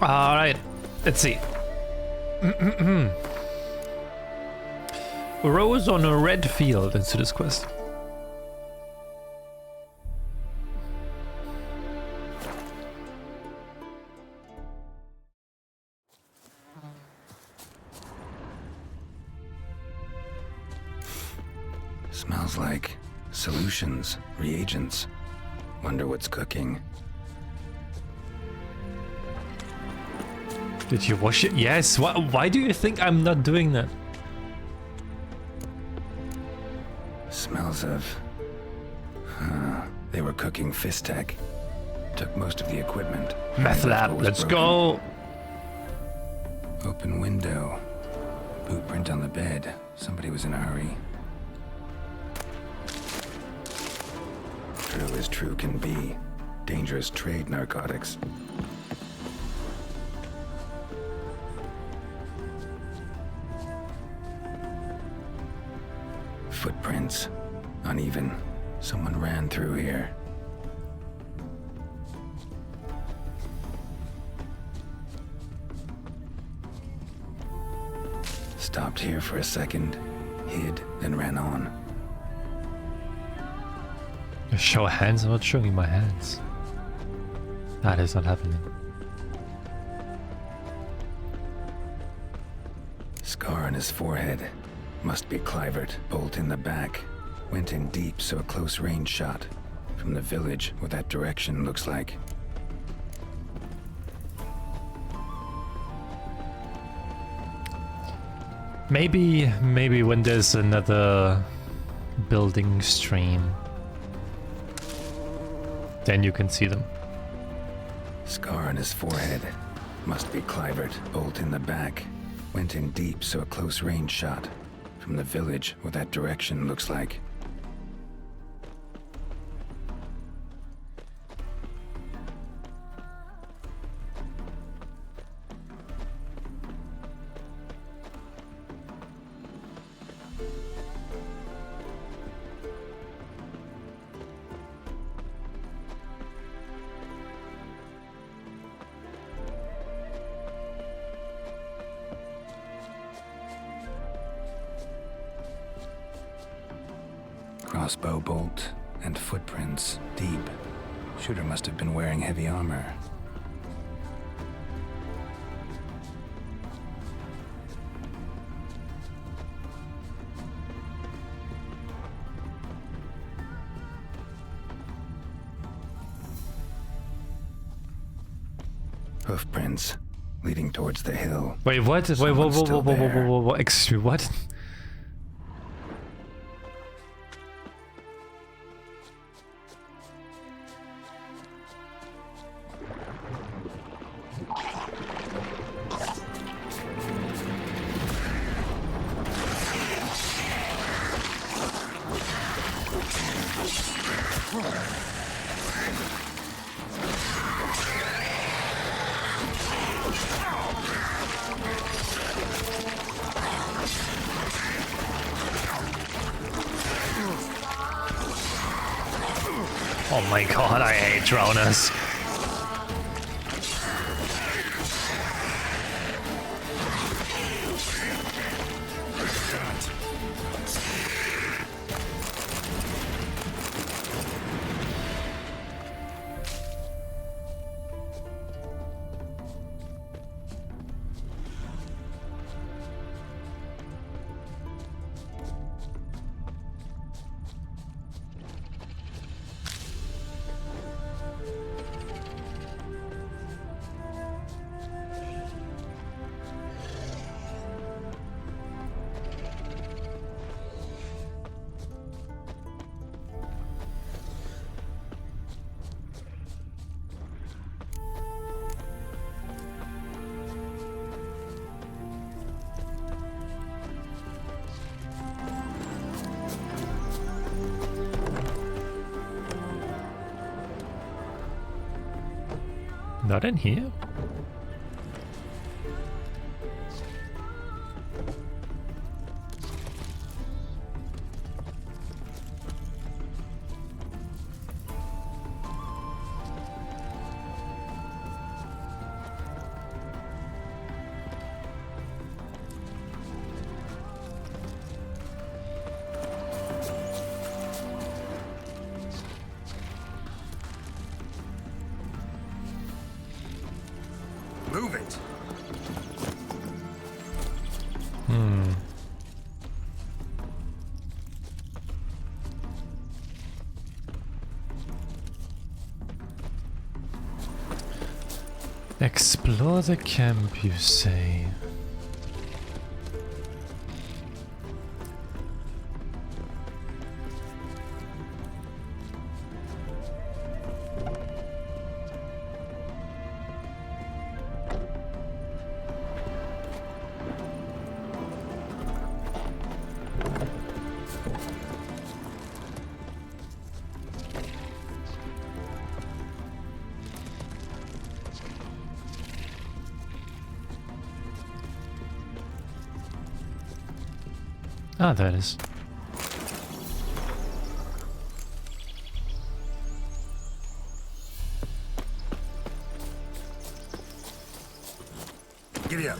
Alright, let's see. Rose on a red field into this quest. Smells like solutions, reagents. Wonder what's cooking. Did you wash it? Yes. Why do you think I'm not doing that? Smells of... they were cooking Fistech. Took most of the equipment. Meth lab, let's go! Open window. Boot print on the bed. Somebody was in a hurry. True as true can be. Dangerous trade, narcotics. Footprints. Uneven. Someone ran through here. Stopped here for a second, hid, then ran on. Show hands? I'm not showing you my hands. That is not happening. Scar on his forehead. Must be Clivert. Bolt in the back. Went in deep, so a close range shot. From the village, what that direction looks like. Maybe when there's another building stream, then you can see them. Scar on his forehead. Must be Clivert. Bolt in the back. Went in deep, so a close range shot. From the village, what that direction looks like. Crossbow bolt and footprints deep. Shooter must have been wearing heavy armor. Hoofprints leading towards the hill. Wait, what? Wait, whoa, excuse me, what? Oh my god, I hate droners. Not in here? Move it. Explore the camp, you say? Ah, there it is. Giddy up.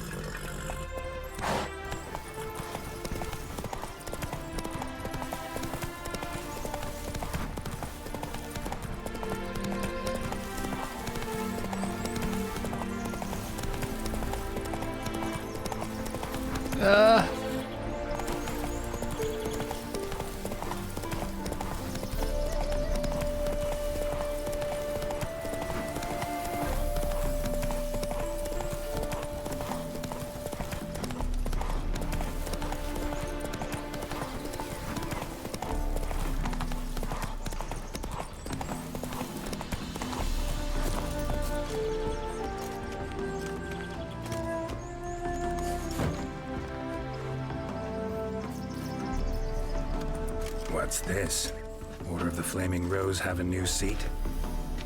What's this? Order of the Flaming Rose have a new seat?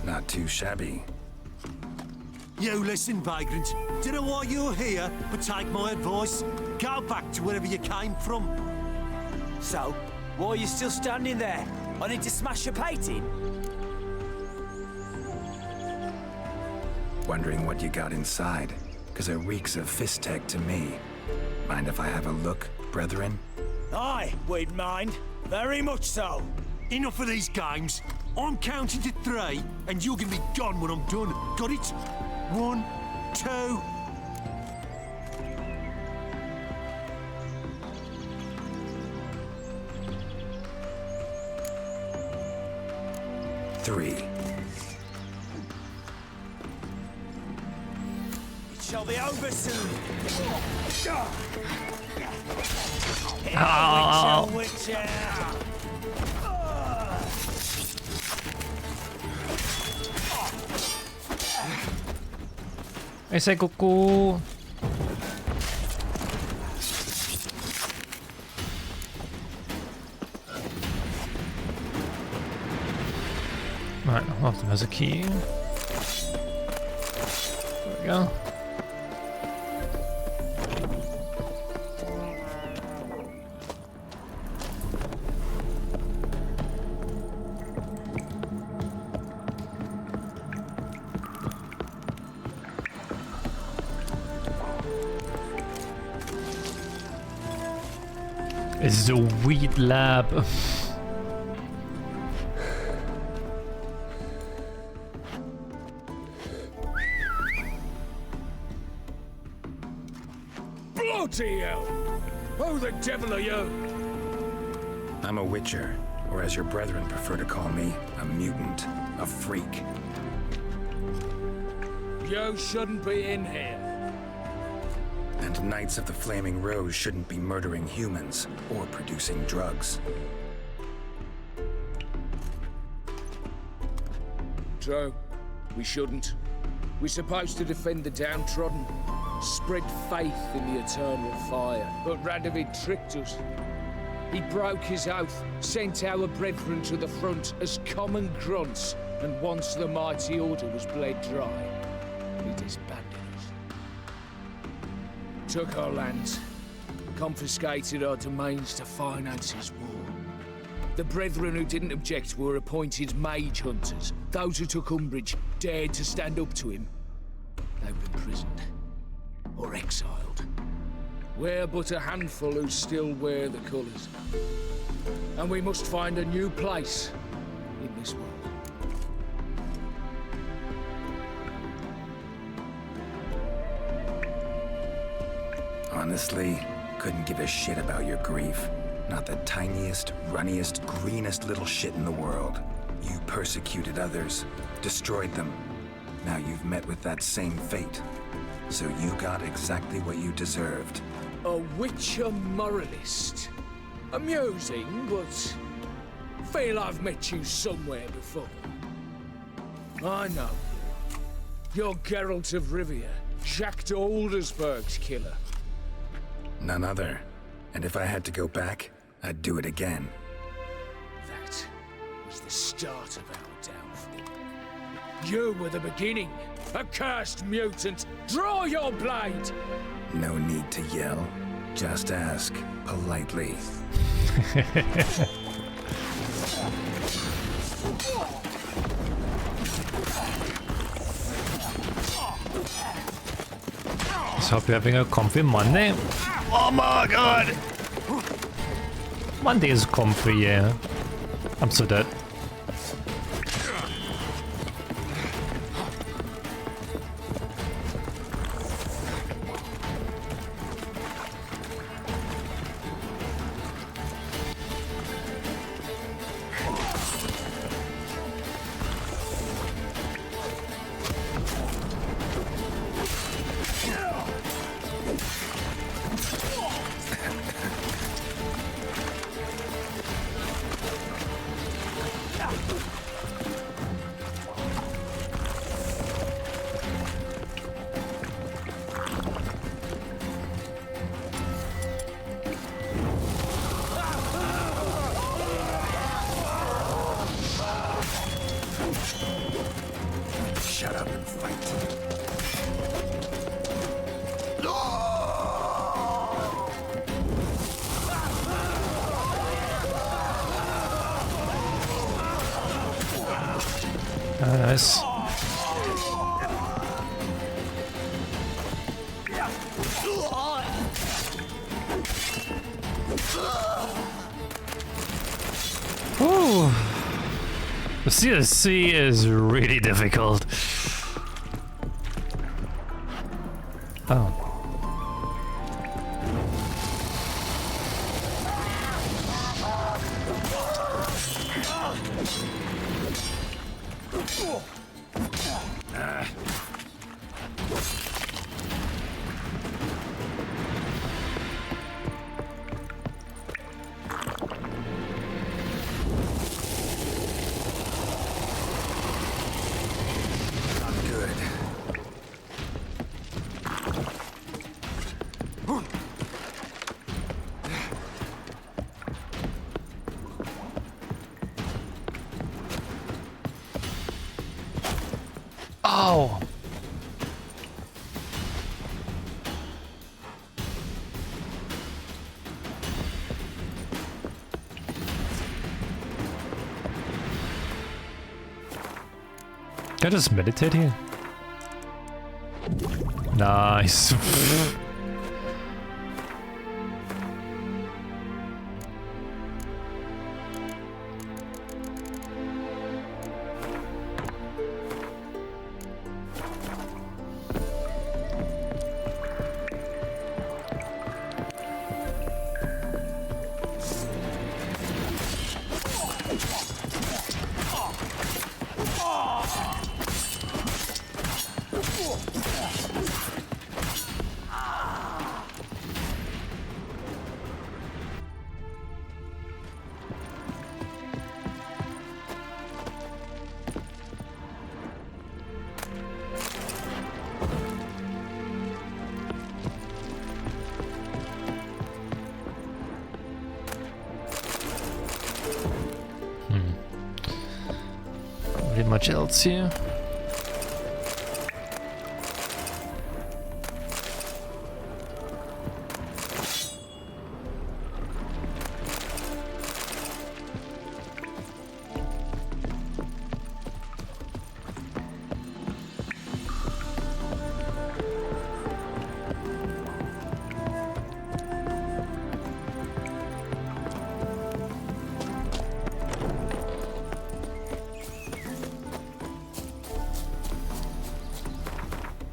Not too shabby. You listen, vagrant. Don't know why you're here, but take my advice. Go back to wherever you came from. So, why are you still standing there? I need to smash your painting? Wondering what you got inside, because it reeks of fist tech to me. Mind if I have a look, brethren? Aye, we'd mind. Very much so. Enough of these games. I'm counting to 3, and you're gonna be gone when I'm done. Got it? 1, 2... Three. It shall be over soon. Ow. Witcher. I say cuckoo. Right, one of them has a key. There we go. It's a weed lab. Bloody hell! Who the devil are you? I'm a witcher, or as your brethren prefer to call me, a mutant, a freak. You shouldn't be in here. And Knights of the Flaming Rose shouldn't be murdering humans or producing drugs. True. We shouldn't. We're supposed to defend the downtrodden, spread faith in the eternal fire. But Radovid tricked us. He broke his oath, sent our brethren to the front as common grunts, and once the mighty order was bled dry, he disbanded us. Took our lands, confiscated our domains to finance his war. The brethren who didn't object were appointed mage hunters. Those who took umbrage dared to stand up to him. They were imprisoned or exiled. We're but a handful who still wear the colours. And we must find a new place in this world. Honestly, couldn't give a shit about your grief. Not the tiniest, runniest, greenest little shit in the world. You persecuted others, destroyed them. Now you've met with that same fate. So you got exactly what you deserved. A witcher moralist. Amusing, but feel I've met you somewhere before. I know you. You're Geralt of Rivia, Jacques de Aldersberg's killer. None other. And if I had to go back, I'd do it again. That was the start of our downfall. You were the beginning. Accursed mutant, draw your blade! No need to yell. Just ask, politely. Just hope you're having a comfy Monday. Oh my god! Monday is comfy, yeah. I'm so dead. Shut up and fight. Nice. Ooh. The CSC is really difficult. Oh. Oh! Can I just meditate here? Nice. Not much else here.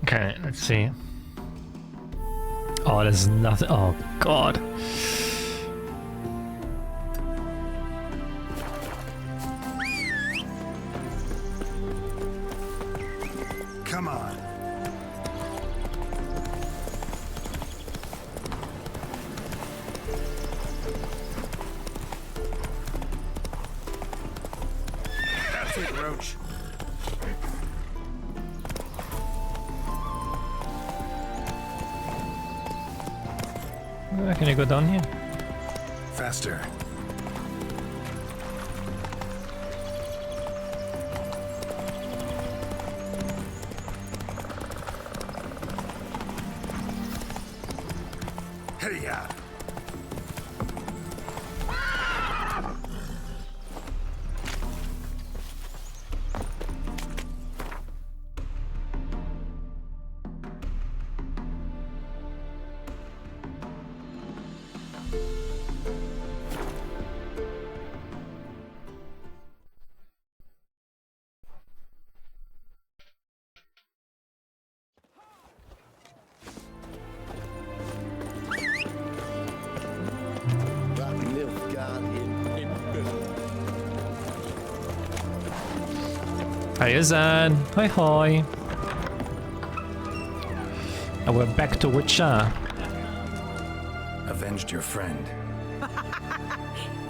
Okay, let's see. Oh, there's nothing. Oh, God. Come on. That's it, Roach. Can I go down here? Faster. Hey-ya. Hi, Zan. Hi, hi. And we're back to Witcher. Avenged your friend.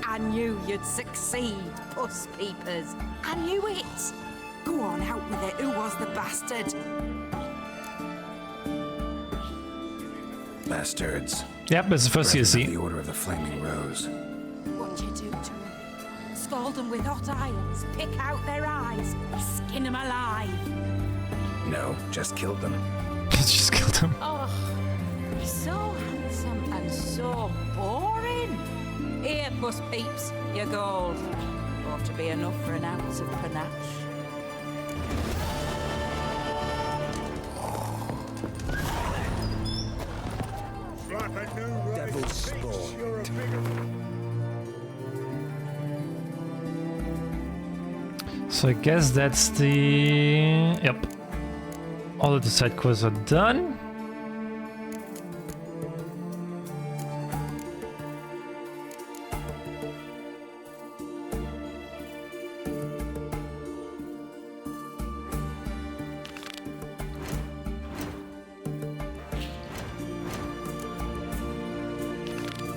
I knew you'd succeed, puss peepers. I knew it. Go on, out with it. Who was the bastard? Bastards. Yep, that's the first you Brethren of see. the Order of the Flaming Rose. What'd you do to them? Scald them with hot irons, pick out their eyes, skin them alive. No, just killed them. Just killed him. Oh, so handsome and so boring. Here, puss peeps, your gold. Ought to be enough for an ounce of panache. Devil's spawn. So I guess that's the... Yep. All of the side quests are done.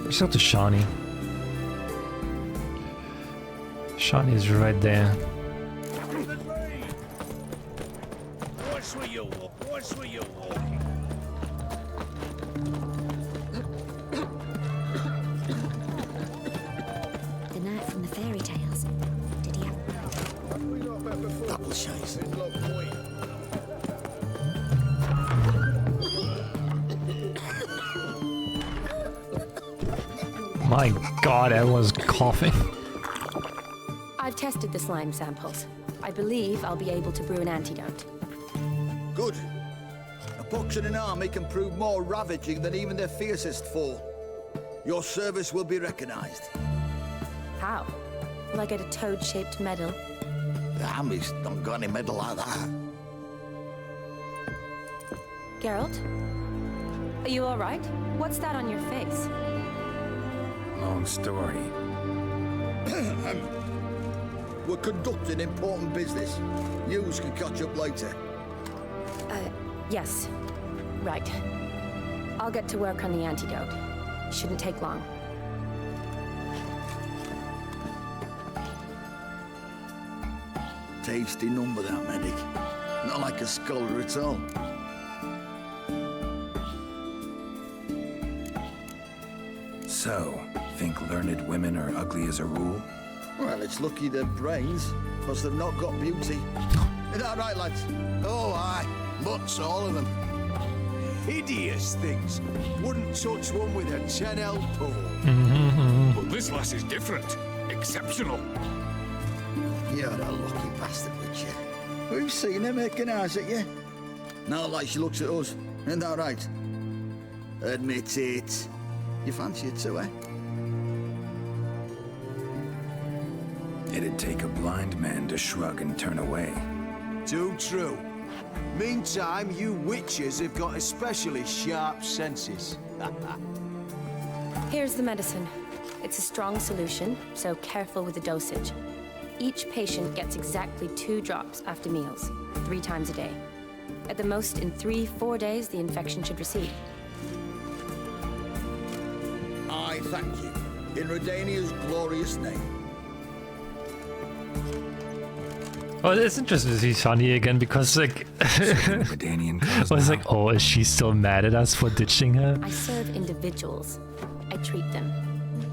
Where's out to Shawnee? Shawnee is right there. Watch where you walk, watch where you're walking. The knight from the fairy tales. Did he have... Double chase. My God, everyone's coughing. I've tested the slime samples. I believe I'll be able to brew an antidote. Good. A pox in an army can prove more ravaging than even their fiercest foe. Your service will be recognized. How? Will I get a toad-shaped medal? The army's not got any medal like that. Geralt? Are you all right? What's that on your face? Long story. We're conducting important business. Yous can catch up later. Yes. Right. I'll get to work on the antidote. Shouldn't take long. Tasty number, that medic. Not like a scholar at all. So, think learned women are ugly as a rule? Well, it's lucky they're brains, because they've not got beauty. Is that right, lads? Oh, aye. Mutts, all of them. Hideous things. Wouldn't touch one with a 10L pole. But this lass is different. Exceptional. You're a lucky bastard, Witcher. We've seen her making eyes at you. Not like she looks at us. Isn't that right? Admit it. You fancy it too, eh? It'd take a blind man to shrug and turn away. Too true. Meantime, you witches have got especially sharp senses. Here's the medicine. It's a strong solution, so careful with the dosage. Each patient gets exactly 2 drops after meals, 3 times a day. At the most, in 3-4 days, the infection should recede. I thank you. In Redania's glorious name. Oh, it's interesting to see Shani again because, like, Redanian I was like, oh, is she still mad at us for ditching her? I serve individuals. I treat them.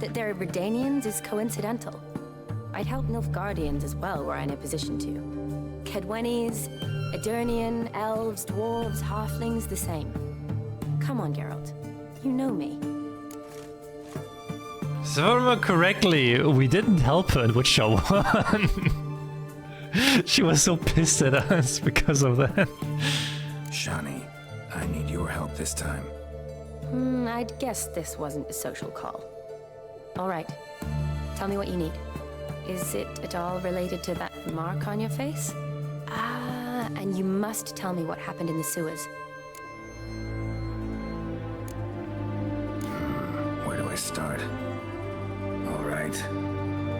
That they're Redanians is coincidental. I'd help Nilfgaardians as well were I in a position to. Kedwenis, Edirnian, elves, dwarves, halflings, the same. Come on, Geralt. You know me. So if I remember correctly, we didn't help her in Witcher 1. She was so pissed at us because of that. Shani, I need your help this time. I'd guess this wasn't a social call. All right. Tell me what you need. Is it at all related to that mark on your face? Ah, and you must tell me what happened in the sewers. Where do I start? All right.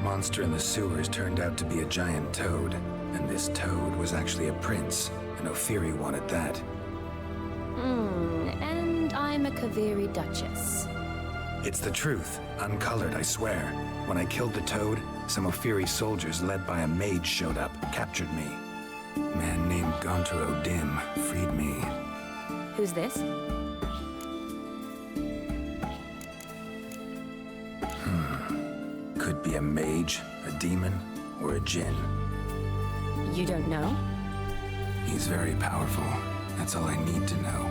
Monster in the sewers turned out to be a giant toad, and this toad was actually a prince, and Ophiri wanted that. And I'm a Kaviri Duchess. It's the truth, uncolored, I swear. When I killed the toad, some Ophiri soldiers led by a mage showed up, captured me. A man named Gontar O'Dim freed me. Who's this? Could be a mage, a demon, or a djinn. You don't know? He's very powerful. That's all I need to know.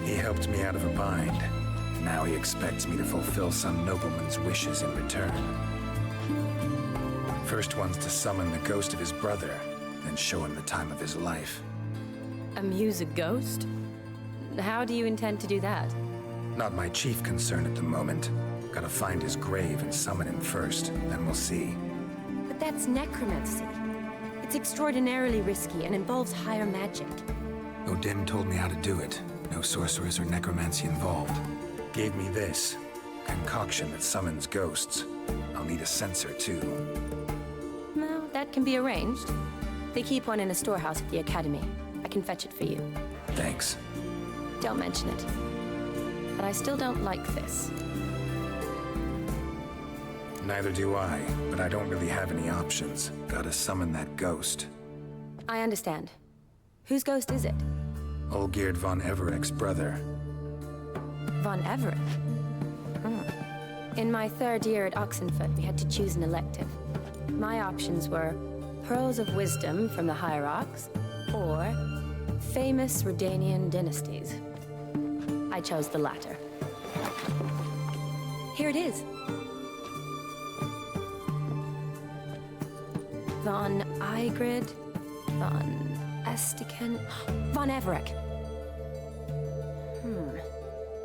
He helped me out of a bind. Now he expects me to fulfill some nobleman's wishes in return. First one's to summon the ghost of his brother, then show him the time of his life. Amuse a ghost? How do you intend to do that? Not my chief concern at the moment. Gotta find his grave and summon him first, then we'll see. But that's necromancy. It's extraordinarily risky and involves higher magic. O'Dim told me how to do it. No sorcerers or necromancy involved. Gave me this concoction that summons ghosts. I'll need a censer too. No, that can be arranged. They keep one in a storehouse at the academy. I can fetch it for you. Thanks. Don't mention it. But I still don't like this. Neither do I, but I don't really have any options. Gotta summon that ghost. I understand. Whose ghost is it? Olgierd von Everek's brother. Von Everett? In my 3rd year at Oxenford, we had to choose an elective. My options were Pearls of Wisdom from the Hierarchs, or famous Redanian dynasties. I chose the latter. Here it is. Von Igrid, Von Estiken, Von Everek.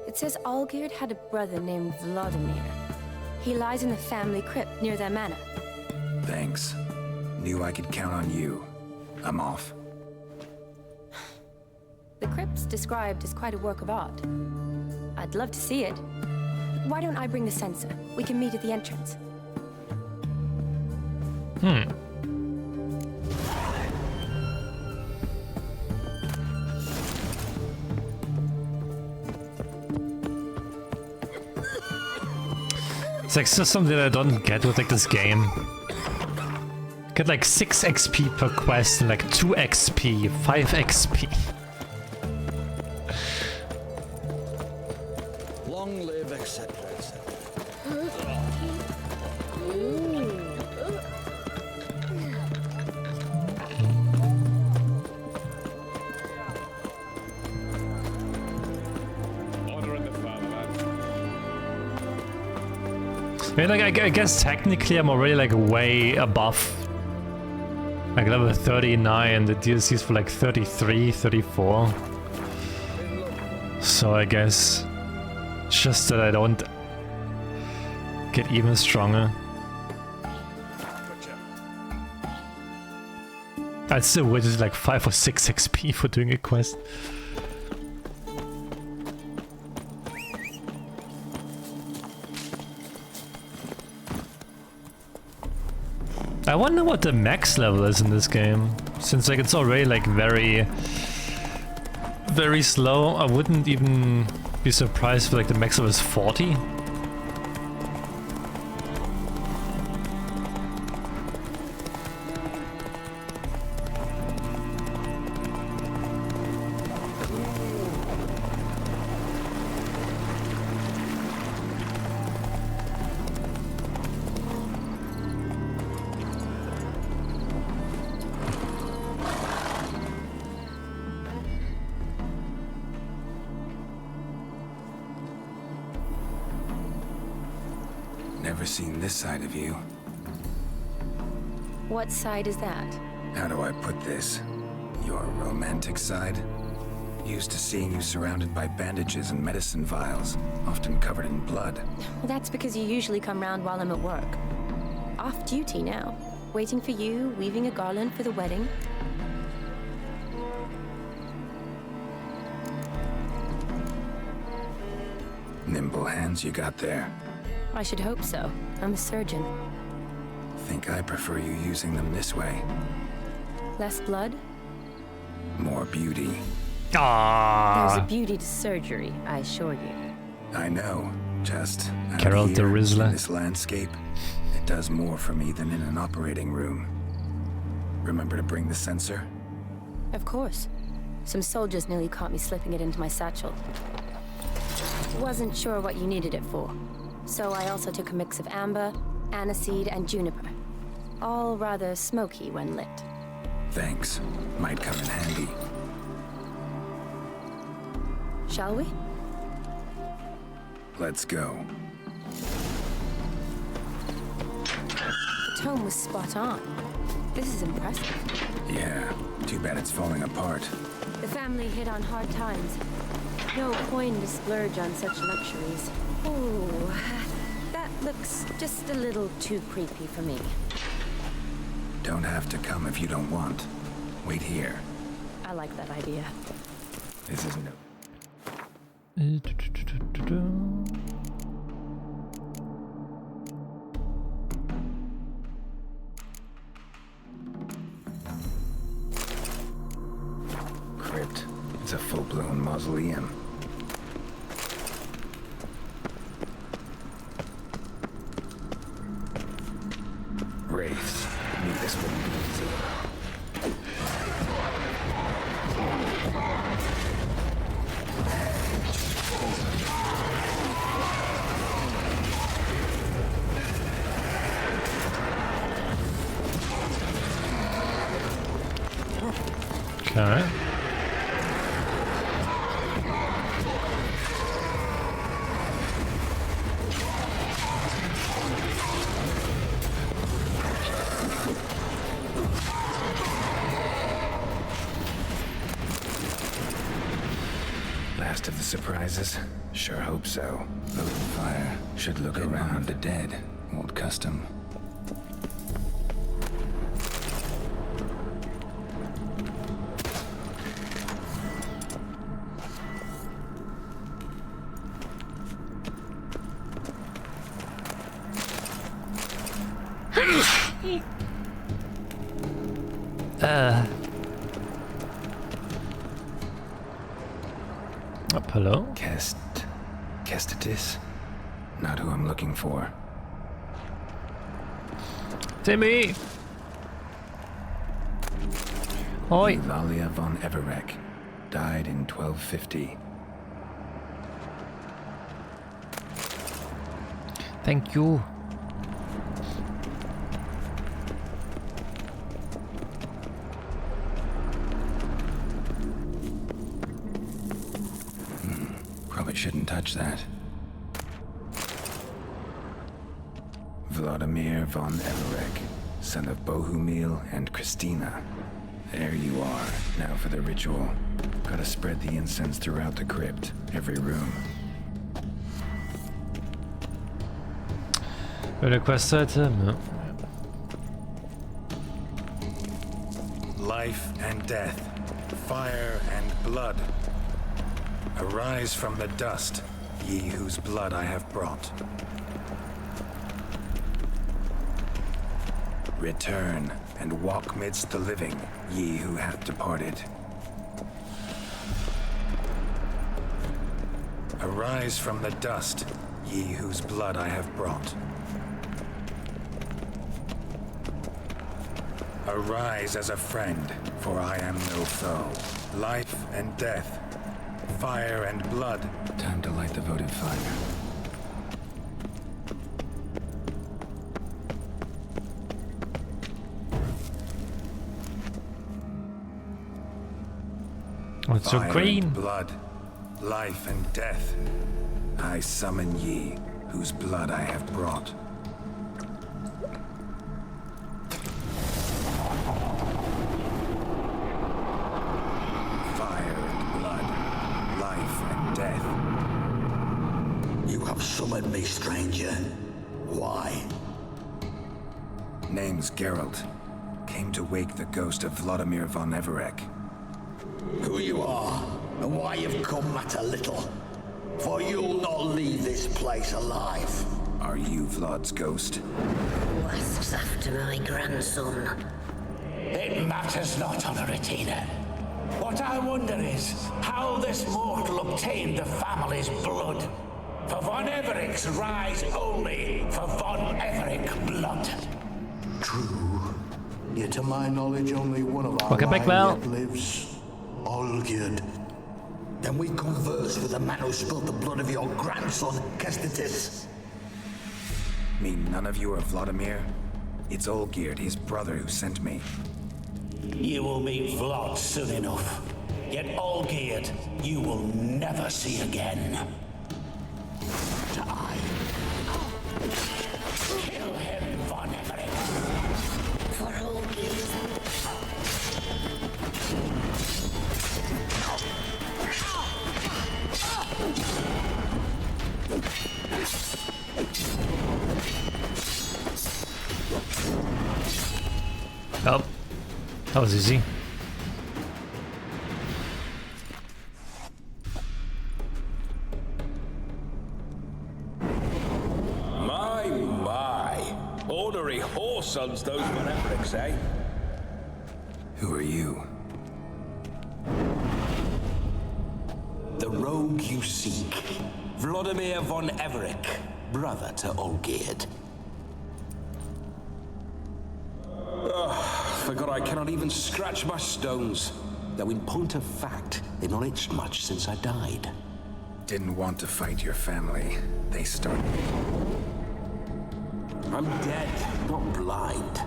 It says Olgierd had a brother named Vladimir. He lies in the family crypt near their manor. Thanks. Knew I could count on you. I'm off. The crypt's described as quite a work of art. I'd love to see it. Why don't I bring the censer? We can meet at the entrance. It's like just something that I don't get with like this game. Get like 6 XP per quest and like 2 XP, 5 XP. Long live, etc., etc. Order in the fatherland. I mean, like, I guess technically I'm already like way above like level 39, the DLCs for like 33, 34. So I guess it's just that I don't get even stronger. I'd still wait like 5 or 6 XP for doing a quest. I wonder what the max level is in this game. Since like it's already like very slow, I wouldn't even be surprised if like the max level is 40. Never seen this side of you. What side is that? How do I put this? Your romantic side? Used to seeing you surrounded by bandages and medicine vials, often covered in blood. Well, that's because you usually come round while I'm at work. Off duty now. Waiting for you, weaving a garland for the wedding. Nimble hands you got there. I should hope so. I'm a surgeon. Think I prefer you using them this way. Less blood? More beauty. There's a Ah, beauty to surgery, I assure you. I know. Just out Carol here, the Rizzler. in this landscape, it does more for me than in an operating room. Remember to bring the sensor? Of course. Some soldiers nearly caught me slipping it into my satchel. Wasn't sure what you needed it for. So I also took a mix of amber, aniseed, and juniper. All rather smoky when lit. Thanks. Might come in handy. Shall we? Let's go. The tone was spot on. This is impressive. Yeah, too bad it's falling apart. The family hit on hard times. No coin to splurge on such luxuries. Oh, that looks just a little too creepy for me. Don't have to come if you don't want. Wait here. I like that idea. This is no... Crypt. It's a full-blown mausoleum. Wraiths. Knew this wouldn't be easy. okay. Last of the surprises? Sure hope so. Open fire. Should look around the dead. Old custom. Up, hello? Kestatis? Not who I'm looking for. Timmy! Oi! Eulalia von Everek. Died in 1250. Thank you. Probably shouldn't touch that. Vladimir von Everek, son of Bohumil and Christina. There you are, now for the ritual. Gotta spread the incense throughout the crypt, every room. Early quest item? No. Life and death, fire and blood. Arise from the dust, ye whose blood I have brought. Return, and walk midst the living, ye who have departed. Arise from the dust, ye whose blood I have brought. Arise as a friend, for I am no foe. Life and death, fire and blood. Time to light the votive fire. Oh, it's so Fire green. and blood, life and death. I summon ye, whose blood I have brought. Fire and blood, life and death. You have summoned me, stranger. Why? Name's Geralt. Came to wake the ghost of Vladimir von Everec. Who you are, and why you've come matter little. For you'll not leave this place alive. Are you Vlad's ghost? Lusts after my grandson. It matters not, Honoratina. What I wonder is how this mortal obtained the family's blood. For von Everic's rise only for von Everec blood. True. Yet to my knowledge, only one of our Welcome back, line Val. yet lives. Olgierd. Then we converse with the man who spilled the blood of your grandson, Kestitis. Mean none of you are Vladimir? It's Olgierd, his brother, who sent me. You will meet Vlad soon enough. Yet Olgierd, you will never see again. Die. Kill him, von Everec. For Olgierd. Oh, that was easy. My. Ornery whoresons those von Everecs, eh? Who are you? The rogue you seek. Vladimir von Everec, brother to Olgierd. Forgot I cannot even scratch my stones. Though in point of fact, they've not itched much since I died. Didn't want to fight your family. They started me. I'm dead, not blind.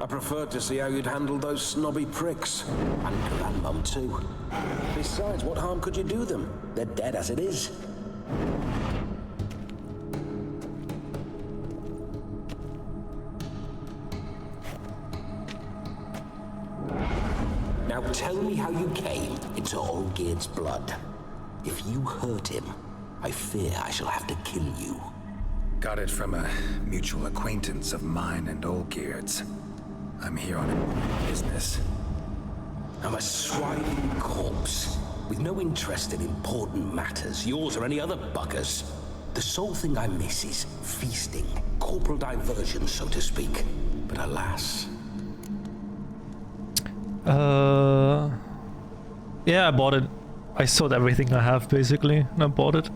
I preferred to see how you'd handle those snobby pricks. And Grandmum too. Besides, what harm could you do them? They're dead as it is. Now tell me how you came into Olgierd's blood. If you hurt him, I fear I shall have to kill you. Got it from a mutual acquaintance of mine and Olgierd's. I'm here on business. I'm a swine corpse, with no interest in important matters, yours or any other buggers. The sole thing I miss is feasting, corporal diversion, so to speak. But alas... Yeah, I bought it. I sold everything I have basically, and I bought it.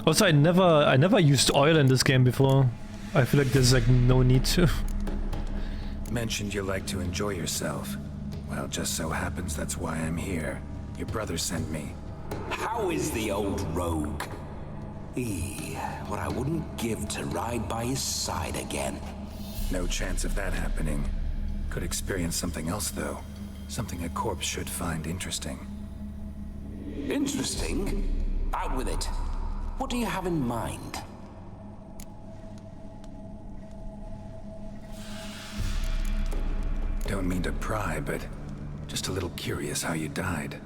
Also, I never used oil in this game before. I feel like there's like no need to. Mentioned you like to enjoy yourself. Well, just so happens that's why I'm here. Your brother sent me. How is the old rogue? What I wouldn't give to ride by his side again. No chance of that happening. Could experience something else, though. Something a corpse should find interesting. Interesting? Out with it. What do you have in mind? Don't mean to pry, but just a little curious how you died.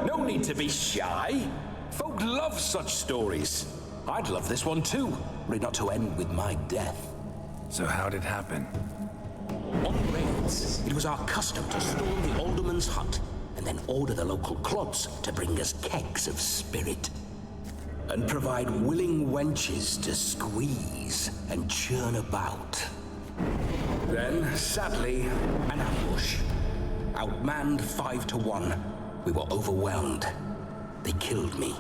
No need to be shy. Folk love such stories. I'd love this one too, were it not to end with my death. So how'd it happen? On raids, it was our custom to storm the alderman's hut and then order the local clods to bring us kegs of spirit. And provide willing wenches to squeeze and churn about. Then, sadly, an ambush. Outmanned 5-1. We were overwhelmed. They killed me.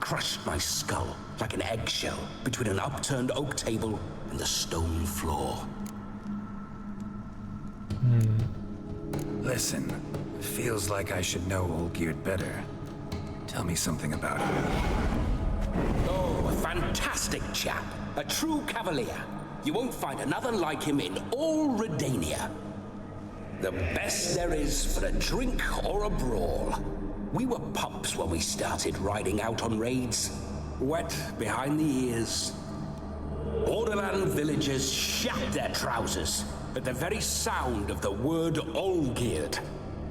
Crushed my skull like an eggshell between an upturned oak table and the stone floor. Listen, feels like I should know Olgierd better. Tell me something about him. Oh, a fantastic chap. A true cavalier. You won't find another like him in all Redania. The best there is for a drink or a brawl. We were pups when we started riding out on raids. Wet behind the ears. Borderland villagers shat their trousers at the very sound of the word Olgierd.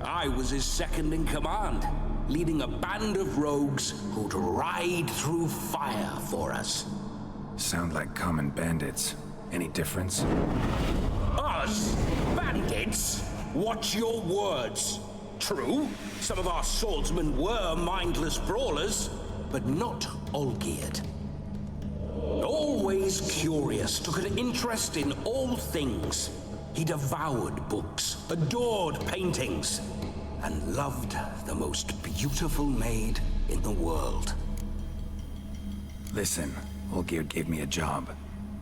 I was his second in command, leading a band of rogues who'd ride through fire for us. Sound like common bandits. Any difference? Us? Bandits? Watch your words. True, some of our swordsmen were mindless brawlers, but not Olgierd. Always curious, took an interest in all things. He devoured books, adored paintings, and loved the most beautiful maid in the world. Listen, Olgierd gave me a job.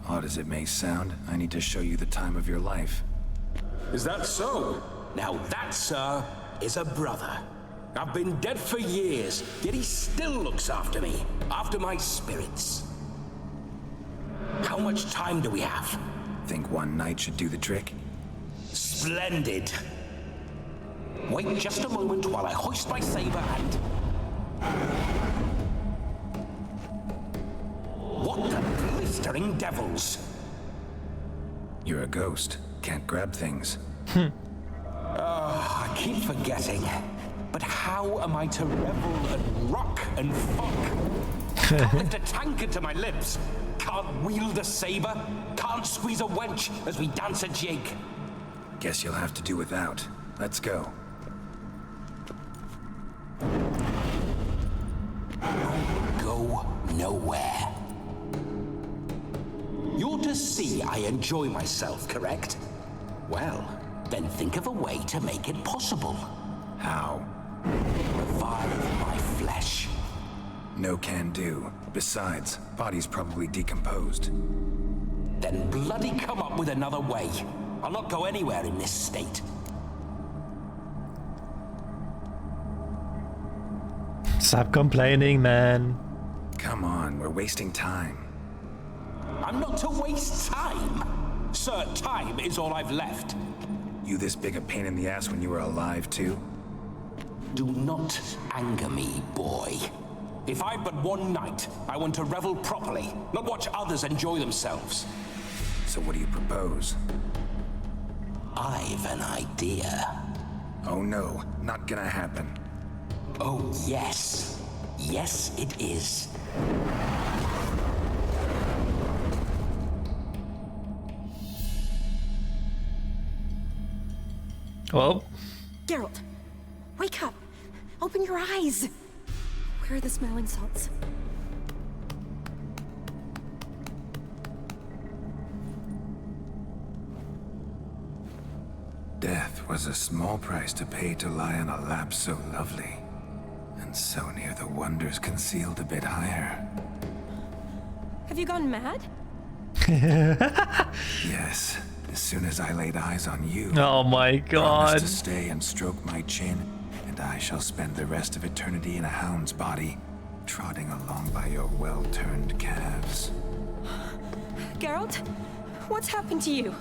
Odd as it may sound, I need to show you the time of your life. Is that so? Now that, sir, is a brother. I've been dead for years, yet he still looks after me, after my spirits. How much time do we have? Think one night should do the trick? Splendid. Wait just a moment while I hoist my saber and... What the blistering devils? You're a ghost. Can't grab things. I keep forgetting. But how am I to revel and rock and fuck? Can't lift a tankard to my lips. Can't wield a saber. Can't squeeze a wench as we dance a jig. Guess you'll have to do without. Let's go. Go nowhere. You're to see I enjoy myself, correct? Well, then think of a way to make it possible. How? Revive my flesh. No can do. Besides, body's probably decomposed. Then bloody come up with another way. I'll not go anywhere in this state. Stop complaining, man. Come on, we're wasting time. I'm not to waste time. Sir, time is all I've left. You this big a pain in the ass when you were alive, too? Do not anger me, boy. If I've but one night, I want to revel properly, not watch others enjoy themselves. So what do you propose? I've an idea. Oh no, not gonna happen. Oh yes. Yes, it is. Well, Geralt, wake up. Open your eyes. Where are the smelling salts? Death was a small price to pay to lie on a lap so lovely, and so near the wonders concealed a bit higher. Have you gone mad? Yes, as soon as I laid eyes on you. Oh my god. Promise to stay and stroke my chin, and I shall spend the rest of eternity in a hound's body, trotting along by your well-turned calves. Geralt, what's happened to you?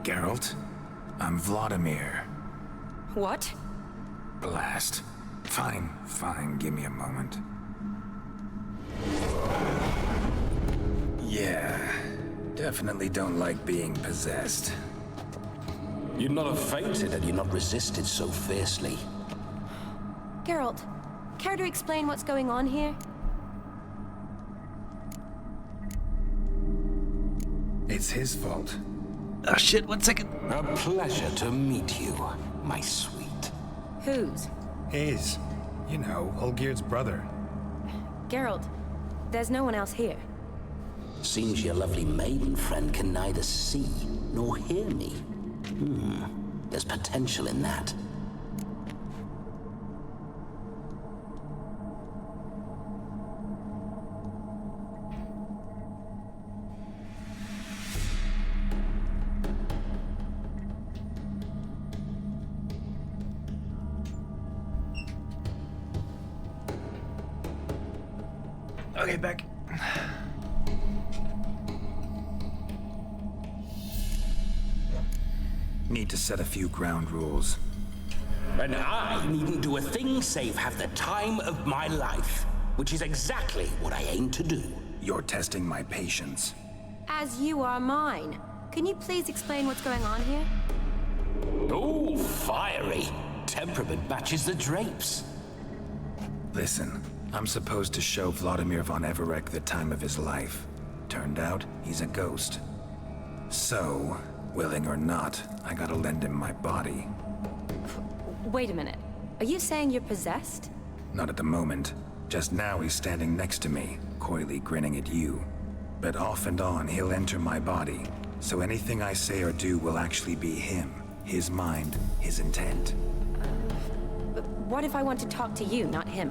Geralt? I'm Vladimir. What? Blast. Fine, give me a moment. Yeah, definitely don't like being possessed. You'd not have fainted had you not resisted so fiercely. Geralt, care to explain what's going on here? It's his fault. Oh shit, 1 second. A pleasure to meet you, my sweet. Whose? His. You know, Olgierd's brother. Geralt, there's no one else here. Seems your lovely maiden friend can neither see nor hear me. There's potential in that. Okay, back. Need to set a few ground rules. And I needn't do a thing save have the time of my life, which is exactly what I aim to do. You're testing my patience. As you are mine. Can you please explain what's going on here? Oh, fiery. Temperament matches the drapes. Listen, I'm supposed to show Vladimir von Everec the time of his life. Turned out, he's a ghost. So, willing or not, I gotta lend him my body. Wait a minute. Are you saying you're possessed? Not at the moment. Just now he's standing next to me, coyly grinning at you. But off and on, he'll enter my body. So anything I say or do will actually be him. His mind, his intent. But what if I want to talk to you, not him?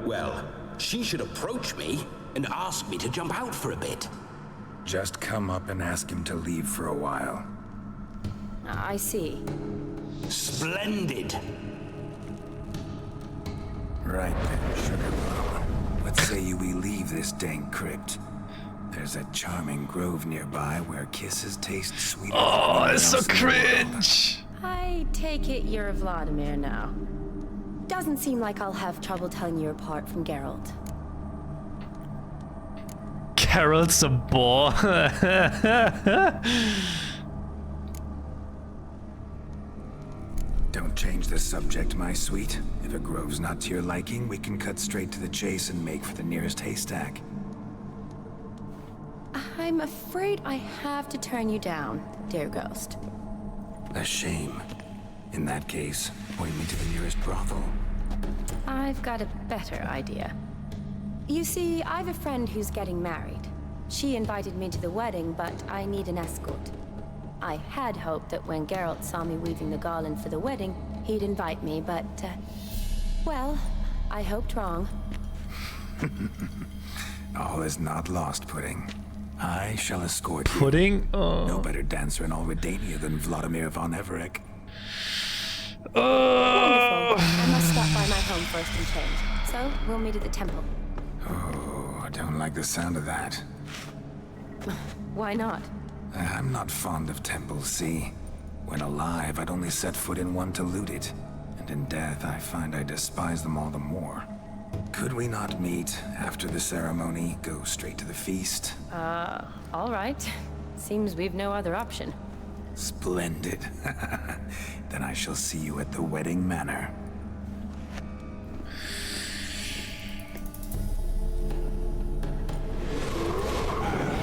Well, she should approach me and ask me to jump out for a bit. Just come up and ask him to leave for a while. I see. Splendid. Right then, Sugar Mama. What say you we leave this dank crypt? There's a charming grove nearby where kisses taste sweeter. Oh, it's so cringe. I take it you're Vladimir now. Doesn't seem like I'll have trouble telling you apart from Geralt. Geralt's a bore. Don't change the subject, my sweet. If a grove's not to your liking, we can cut straight to the chase and make for the nearest haystack. I'm afraid I have to turn you down, dear ghost. A shame. In that case, point me to the nearest brothel. I've got a better idea. You see, I've a friend who's getting married. She invited me to the wedding, but I need an escort. I had hoped that when Geralt saw me weaving the garland for the wedding, he'd invite me, but, well, I hoped wrong. All is not lost, Pudding. I shall escort you. Pudding? No better dancer in all Redania than Vladimir von Everec. Wonderful. I must stop by my home first and change. So, we'll meet at the temple. Oh, I don't like the sound of that. Why not? I'm not fond of temples, see? When alive, I'd only set foot in one to loot it. And in death, I find I despise them all the more. Could we not meet after the ceremony, go straight to the feast? All right. Seems we've no other option. Splendid. Then I shall see you at the wedding manor.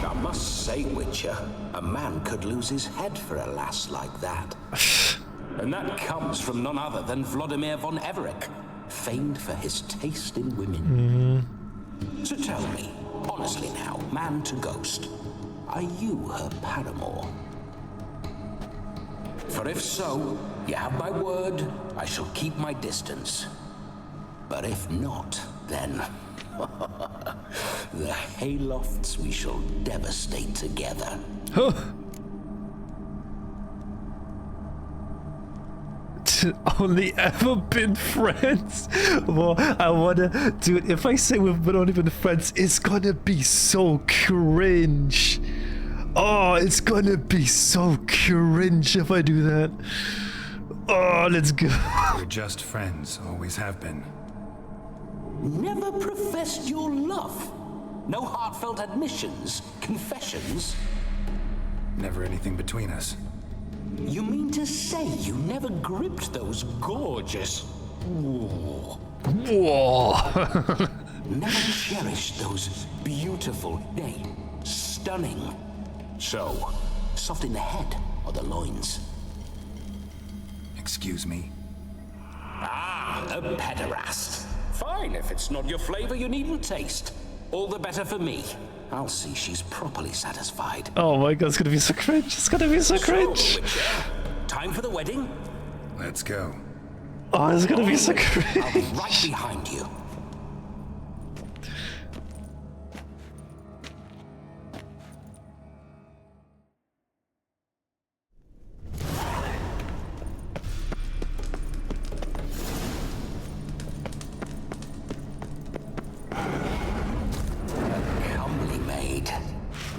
I must say, Witcher, a man could lose his head for a lass like that. And that comes from none other than Vladimir von Everec, famed for his taste in women. So tell me, honestly now, man to ghost, are you her paramour? For if so, you have my word, I shall keep my distance. But if not, then the haylofts we shall devastate together. Only ever been friends? Well, I wanna... Dude, if I say we've only been friends, it's gonna be so cringe. Oh, it's gonna be so cringe if I do that. Oh, let's go. We're just friends, always have been. Never professed your love? No heartfelt admissions, confessions? Never anything between us. You mean to say you never gripped those gorgeous... Whoa. Never cherished those beautiful, nay, stunning... So, soft in the head or the loins? Excuse me? Ah, a pederast. Fine, if it's not your flavor, you needn't taste. all the better for me. I'll see she's properly satisfied. Oh my god, it's gonna be so cringe. It's gonna be so cringe. Witcher, time for the wedding? Let's go. Oh, it's gonna be so cringe. I'll be right behind you.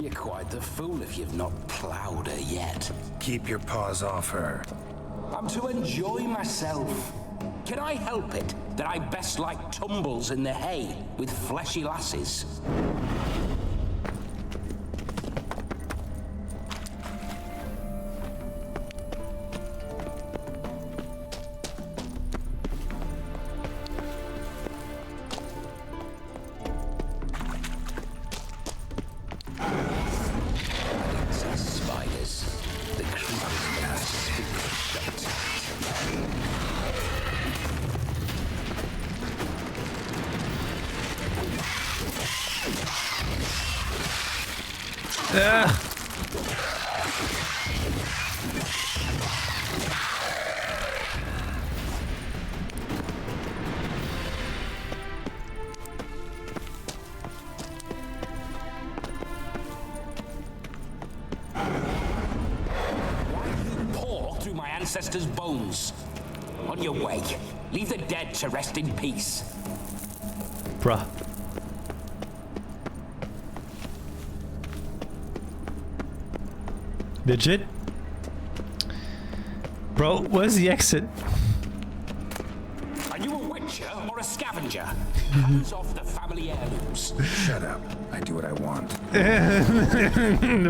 You're quite the fool if you've not plowed her yet. Keep your paws off her. I'm to enjoy myself. Can I help it that I best like tumbles in the hay with fleshy lasses? Ancestors' bones. On your way. Leave the dead to rest in peace. Bruh. Legit? Bro, where's the exit? Are you a witcher or a scavenger? Hands off the family heirlooms. Shut up. I do what I want.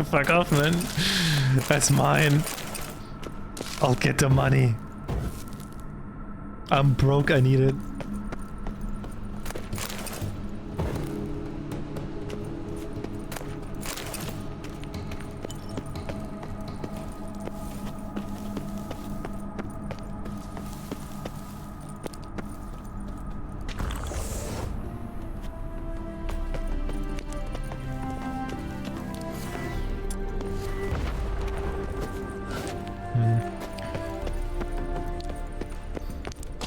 Fuck off, man. That's mine. I'll get the money. I'm broke, I need it.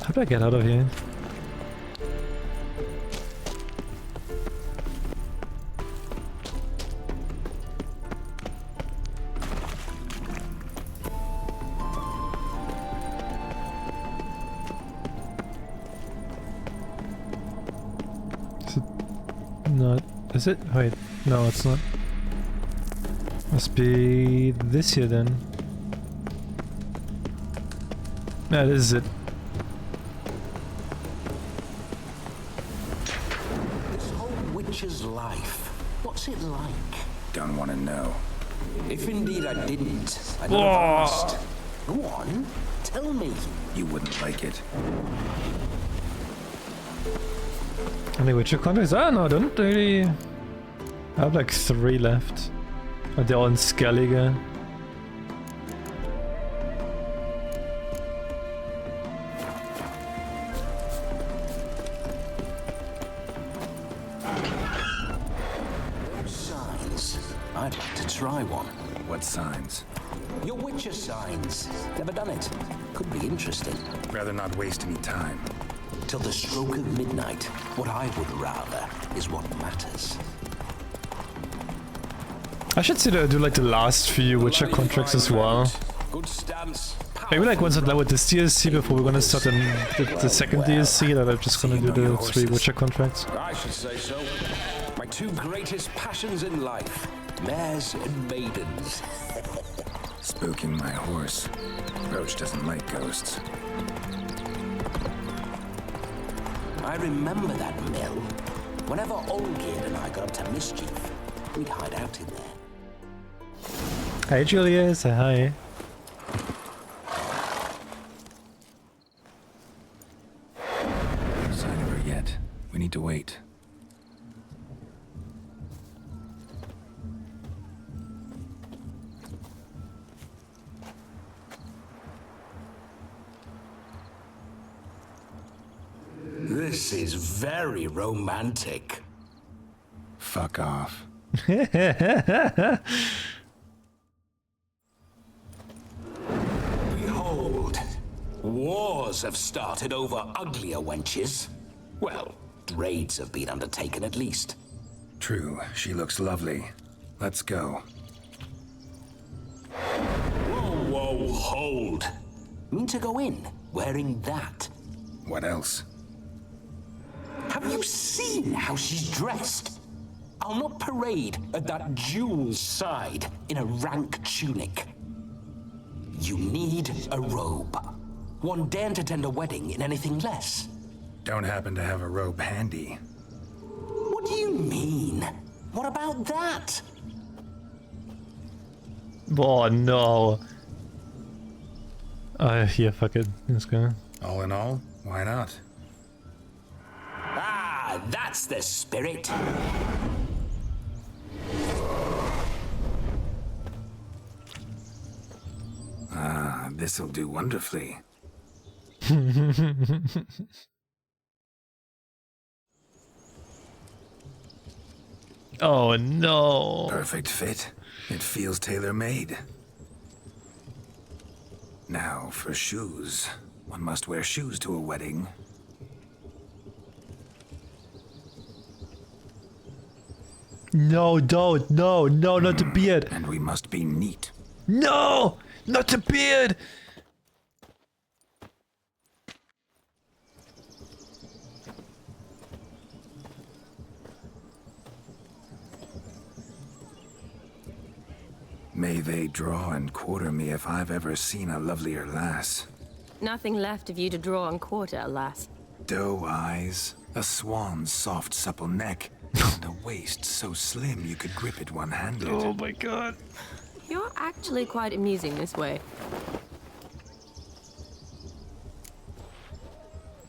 How do I get out of here? Is it not? Is it? Wait, no, it's not. Must be this here then. No, this is it. Life. What's it like? Don't want to know. If indeed I didn't, I'd never asked. Go on, tell me. You wouldn't like it. Any Witcher contracts? Ah, no, don't really. I have like 3 left. Are they all in Skellige? I'd like to try one. What signs? Your Witcher signs. Never done it. Could be interesting. Rather not waste any time. Till the stroke of midnight, what I would rather is what matters. I should do like the last few Witcher contracts as well. Good stance. Maybe like once I'm done with this DLC before we're gonna start the second DLC, that I'm just gonna do the 3 Witcher contracts. I should say so. My 2 greatest passions in life. Mares and maidens. Spooking my horse. Roach doesn't like ghosts. I remember that mill. Whenever Olgierd and I got up to mischief, we'd hide out in there. Hi Julia, say hi. No sign of her yet. We need to wait. This is very romantic. fuck off. Behold, wars have started over uglier wenches. Well, raids have been undertaken at least. True, she looks lovely. Let's go. Whoa, whoa, hold. Mean to go in wearing that? What else? Have you seen how she's dressed? I'll not parade at that jewel's side in a rank tunic. You need a robe. One daren't attend a wedding in anything less. Don't happen to have a robe handy. What do you mean? What about that? Oh no. Yeah, fuck it. Let's go. All in all, why not? Ah, that's the spirit. Ah, this'll do wonderfully. Oh no. Perfect fit. It feels tailor-made. Now for shoes. One must wear shoes to a wedding. No, don't. No, no, not the beard. And we must be neat. No! Not the beard! May they draw and quarter me if I've ever seen a lovelier lass. Nothing left of you to draw and quarter, alas. Doe eyes, a swan's soft supple neck, and a waist so slim you could grip it one-handed. Oh my god. You're actually quite amusing this way.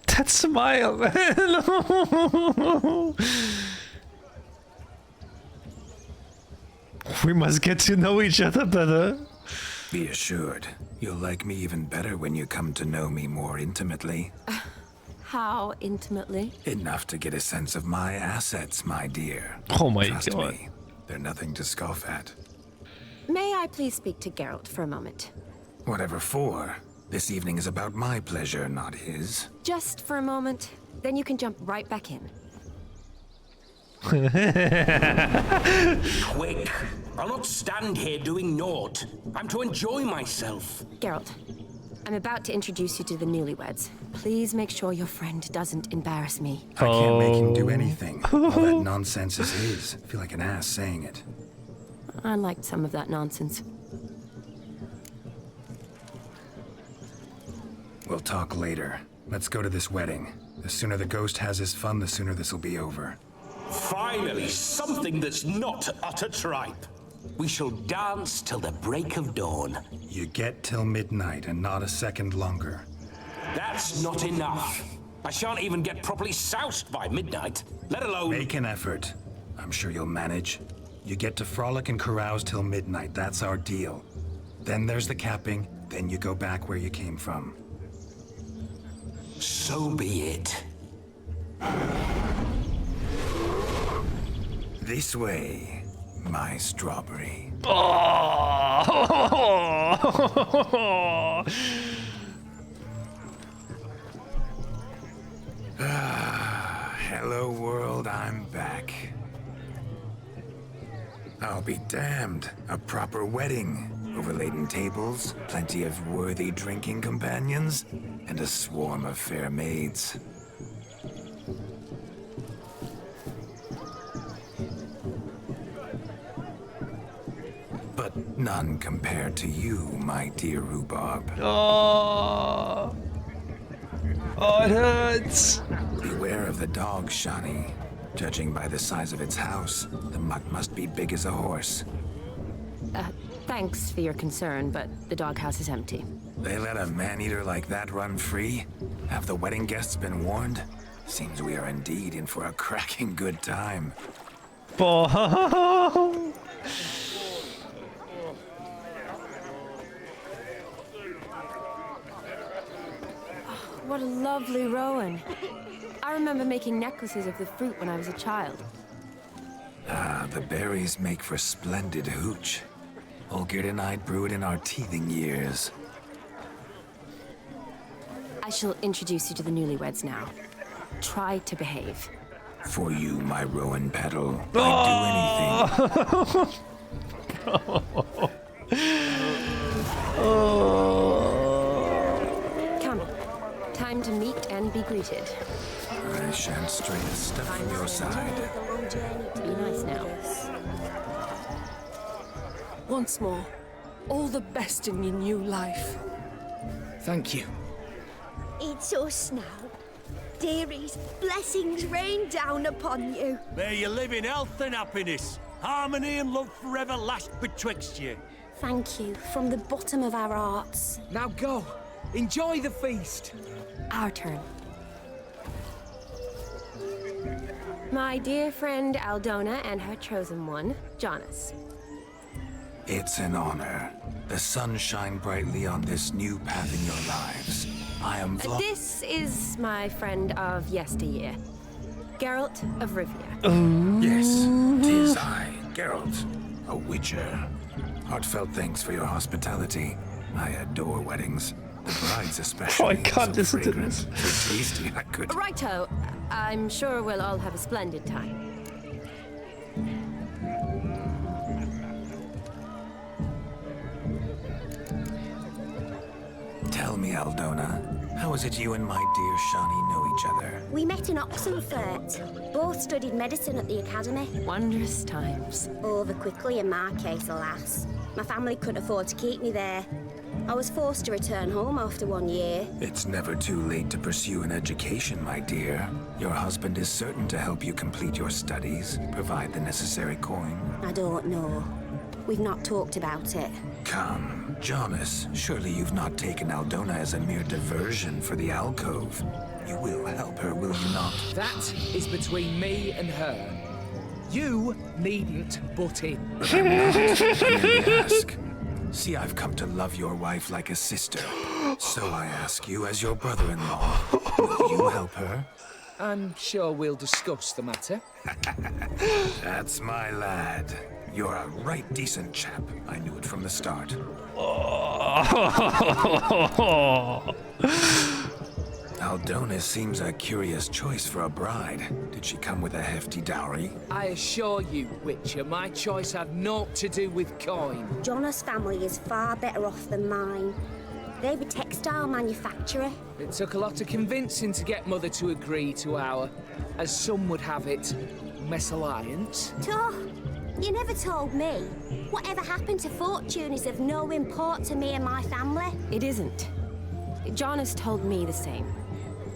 That smile, man. We must get to know each other better. Be assured, you'll like me even better when you come to know me more intimately. How intimately? Enough to get a sense of my assets, my dear. Oh my Trust god. me, they're nothing to scoff at. May I please speak to Geralt for a moment? Whatever for. This evening is about my pleasure, not his. Just for a moment, then you can jump right back in. Quick! I'll not stand here doing naught. I'm to enjoy myself. Geralt, I'm about to introduce you to the newlyweds. Please make sure your friend doesn't embarrass me. I can't make him do anything. All that nonsense is his. I feel like an ass saying it. I liked some of that nonsense. We'll talk later. Let's go to this wedding. The sooner the ghost has his fun, the sooner this'll be over. Finally, something that's not utter tripe. We shall dance till the break of dawn. You get till midnight and not a second longer. That's not enough. I shan't even get properly soused by midnight, let alone... Make an effort. I'm sure you'll manage. You get to frolic and carouse till midnight, that's our deal. Then there's the capping, then you go back where you came from. So be it. This way, my strawberry. Oh. Hello world, I'm back. I'll be damned. A proper wedding. Overladen tables, plenty of worthy drinking companions, and a swarm of fair maids. But none compared to you, my dear rhubarb. Oh. Oh, it hurts. Beware of the dog, Shani. Judging by the size of its house, the mutt must be big as a horse. Thanks for your concern, but the doghouse is empty. They let a man-eater like that run free? Have the wedding guests been warned? Seems we are indeed in for a cracking good time. Oh. What a lovely rowan. I remember making necklaces of the fruit when I was a child. the berries make for splendid hooch. Olgerd and I brewed in our teething years. I shall introduce you to the newlyweds now. Try to behave. For you, my rowan petal, I'd do anything. Come. Time to meet and be greeted. I shan't stray a step from your side. Be nice now. Once more, all the best in your new life. Thank you. It's us now. Dearies, blessings rain down upon you. May you live in health and happiness. Harmony and love forever last betwixt you. Thank you from the bottom of our hearts. Now go. Enjoy the feast. Our turn. My dear friend Aldona and her chosen one, Jonas. It's an honor. The sun shine brightly on this new path in your lives. I am This is my friend of yesteryear, Geralt of Rivia. Yes, 'tis I, Geralt, a witcher. Heartfelt thanks for your hospitality. I adore weddings. The brides especially. Oh, I can't listen to fragrant, this. so tasty I could. Righto, I'm sure we'll all have a splendid time. Tell me, Aldona, how is it you and my dear Shani know each other? We met in Oxenfurt. Both studied medicine at the academy. Wondrous times. Over quickly in my case, alas. My family couldn't afford to keep me there. I was forced to return home after 1 year. It's never too late to pursue an education, my dear. Your husband is certain to help you complete your studies, provide the necessary coin. I don't know. We've not talked about it. Come, Jonas, surely you've not taken Aldona as a mere diversion for the alcove. You will help her, will you not? That is between me and her. You needn't butt in. But I'm not. I merely ask. See, I've come to love your wife like a sister. So I ask you as your brother-in-law, will you help her? I'm sure we'll discuss the matter. That's my lad. You're a right decent chap. I knew it from the start. Aldona seems a curious choice for a bride. Did she come with a hefty dowry? I assure you, Witcher, my choice had naught to do with coin. Jonas' family is far better off than mine. They're a textile manufacturer. It took a lot of convincing to get Mother to agree to our, as some would have it, mesalliance. You never told me. Whatever happened to fortune is of no import to me and my family. It isn't. Jonas told me the same.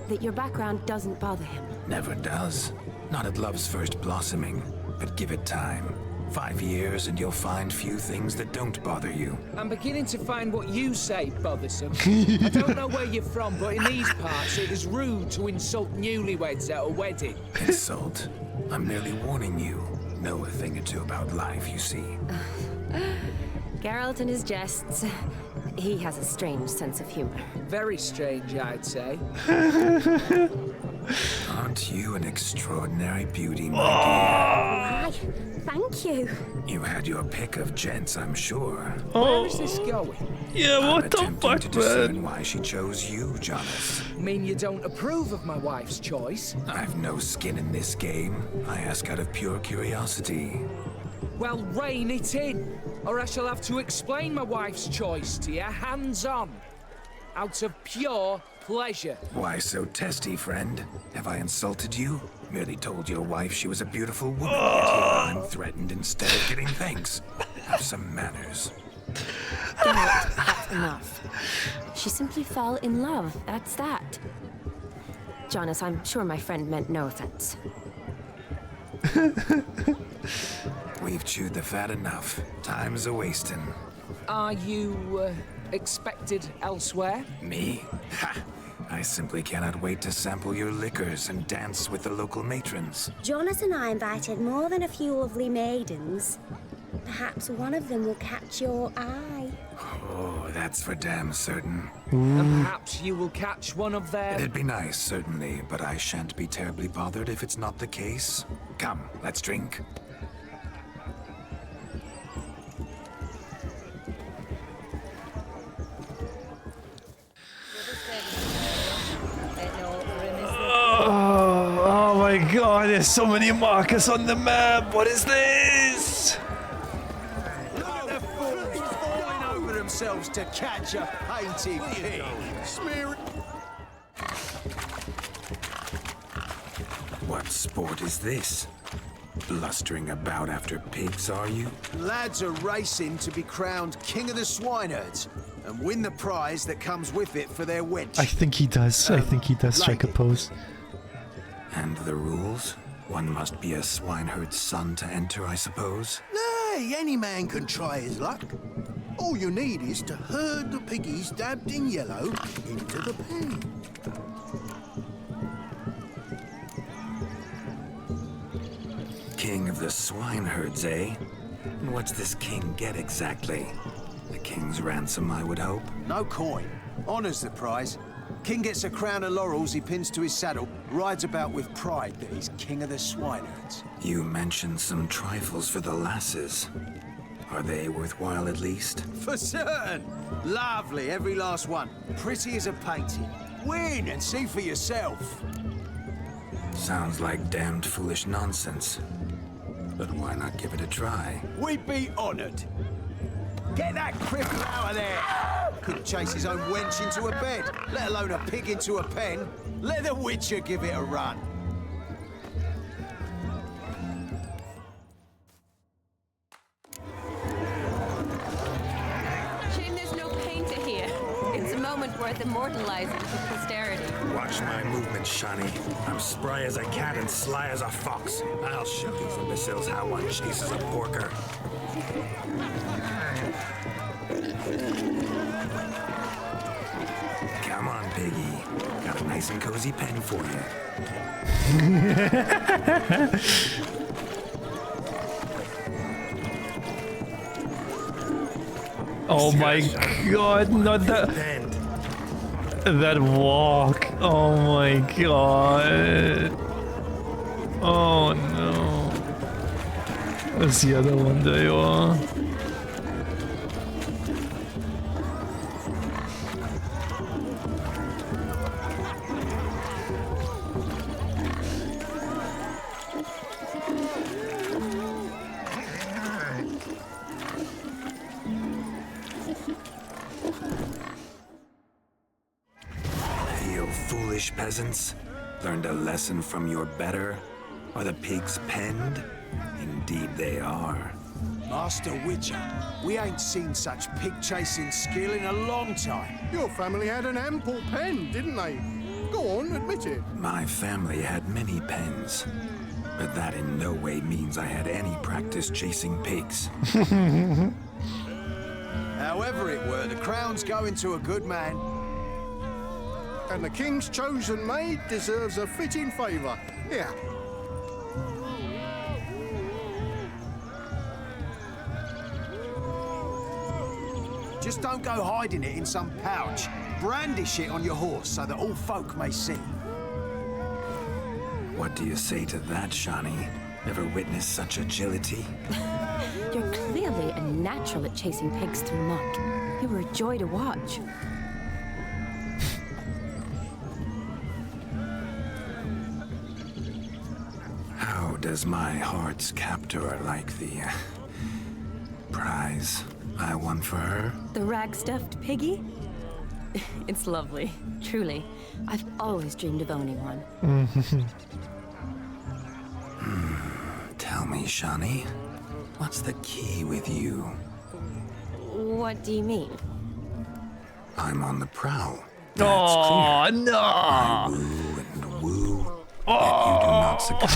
That your background doesn't bother him. Never does. Not at love's first blossoming. But give it time. 5 years and you'll find few things that don't bother you. I'm beginning to find what you say bothersome. I don't know where you're from, but in these parts it is rude to insult newlyweds at a wedding. Insult? I'm merely warning you. Know a thing or two about life, you see. Geralt and his jests. He has a strange sense of humor. Very strange, I'd say. Aren't you an extraordinary beauty, my Why, thank you. dear? You had your pick of gents, I'm sure. Where is this going? Yeah, I'm what the attempting fuck, to discern man? why she chose you, Jonas. Mean you don't approve of my wife's choice? I've no skin in this game. I ask out of pure curiosity. Well, rein it in, or I shall have to explain my wife's choice to you hands-on. Out of pure pleasure. Why so testy, friend? Have I insulted you? Merely told your wife she was a beautiful woman, yet here I'm threatened instead of getting thanks. Have some manners. Geralt, that's enough. She simply fell in love, that's that. Jonas, I'm sure my friend meant no offense. We've chewed the fat enough. Time's a-wasting. Are you, expected elsewhere? Me? Ha! I simply cannot wait to sample your liquors and dance with the local matrons. Jonas and I invited more than a few lovely maidens. Perhaps one of them will catch your eye. Oh, that's for damn certain. And perhaps you will catch one of their... It'd be nice, certainly, but I shan't be terribly bothered if it's not the case. Come, let's drink. god, there's so many markers on the map. What is this? Look at the fools falling over themselves to catch a painted pig. Smear it. What sport is this? Blustering about after pigs, are you? Lads are racing to be crowned king of the swineherds and win the prize that comes with it for their wench. I think he does. I think he does strike a pose. And the rules? One must be a swineherd's son to enter, I suppose? Nay, any man can try his luck. All you need is to herd the piggies dabbed in yellow into the pen. King of the swineherds, eh? And what's this king get exactly? The king's ransom, I would hope? No coin. Honours the prize. King gets a crown of laurels he pins to his saddle, rides about with pride that he's king of the swineherds. You mentioned some trifles for the lasses. Are they worthwhile at least? For certain. Lovely, every last one. Pretty as a painting. Win and see for yourself. Sounds like damned foolish nonsense. But why not give it a try? We'd be honoured. Get that cripple out of there! Couldn't chase his own wench into a bed, let alone a pig into a pen. Let the Witcher give it a run. Shame there's no painter here. It's a moment worth immortalizing for posterity. Watch my movement, Shani. I'm spry as a cat and sly as a fox. I'll show these imbeciles how one chases a porker. Come on, piggy. Got a nice and cozy pen for you. Oh my god, not that. That walk. Oh my god. Oh no. What's the other one there you are? Peasants, learned a lesson from your better? Are the pigs penned? Indeed they are. Master Witcher, we ain't seen such pig-chasing skill in a long time. Your family had an ample pen, didn't they? Go on, admit it. My family had many pens, but that in no way means I had any practice chasing pigs. However it were, the crown's going to a good man. And the king's chosen maid deserves a fitting favour. Here. Just don't go hiding it in some pouch. Brandish it on your horse so that all folk may see. What do you say to that, Shani? Ever witnessed such agility? You're clearly a natural at chasing pigs through muck. You were a joy to watch. How does my heart's captor like the prize I won for her? The rag-stuffed piggy? It's lovely, truly. I've always dreamed of owning one. Tell me, Shani, what's the key with you? What do you mean? I'm on the prowl. That's clear. No! I woo and woo, yet you do not succumb.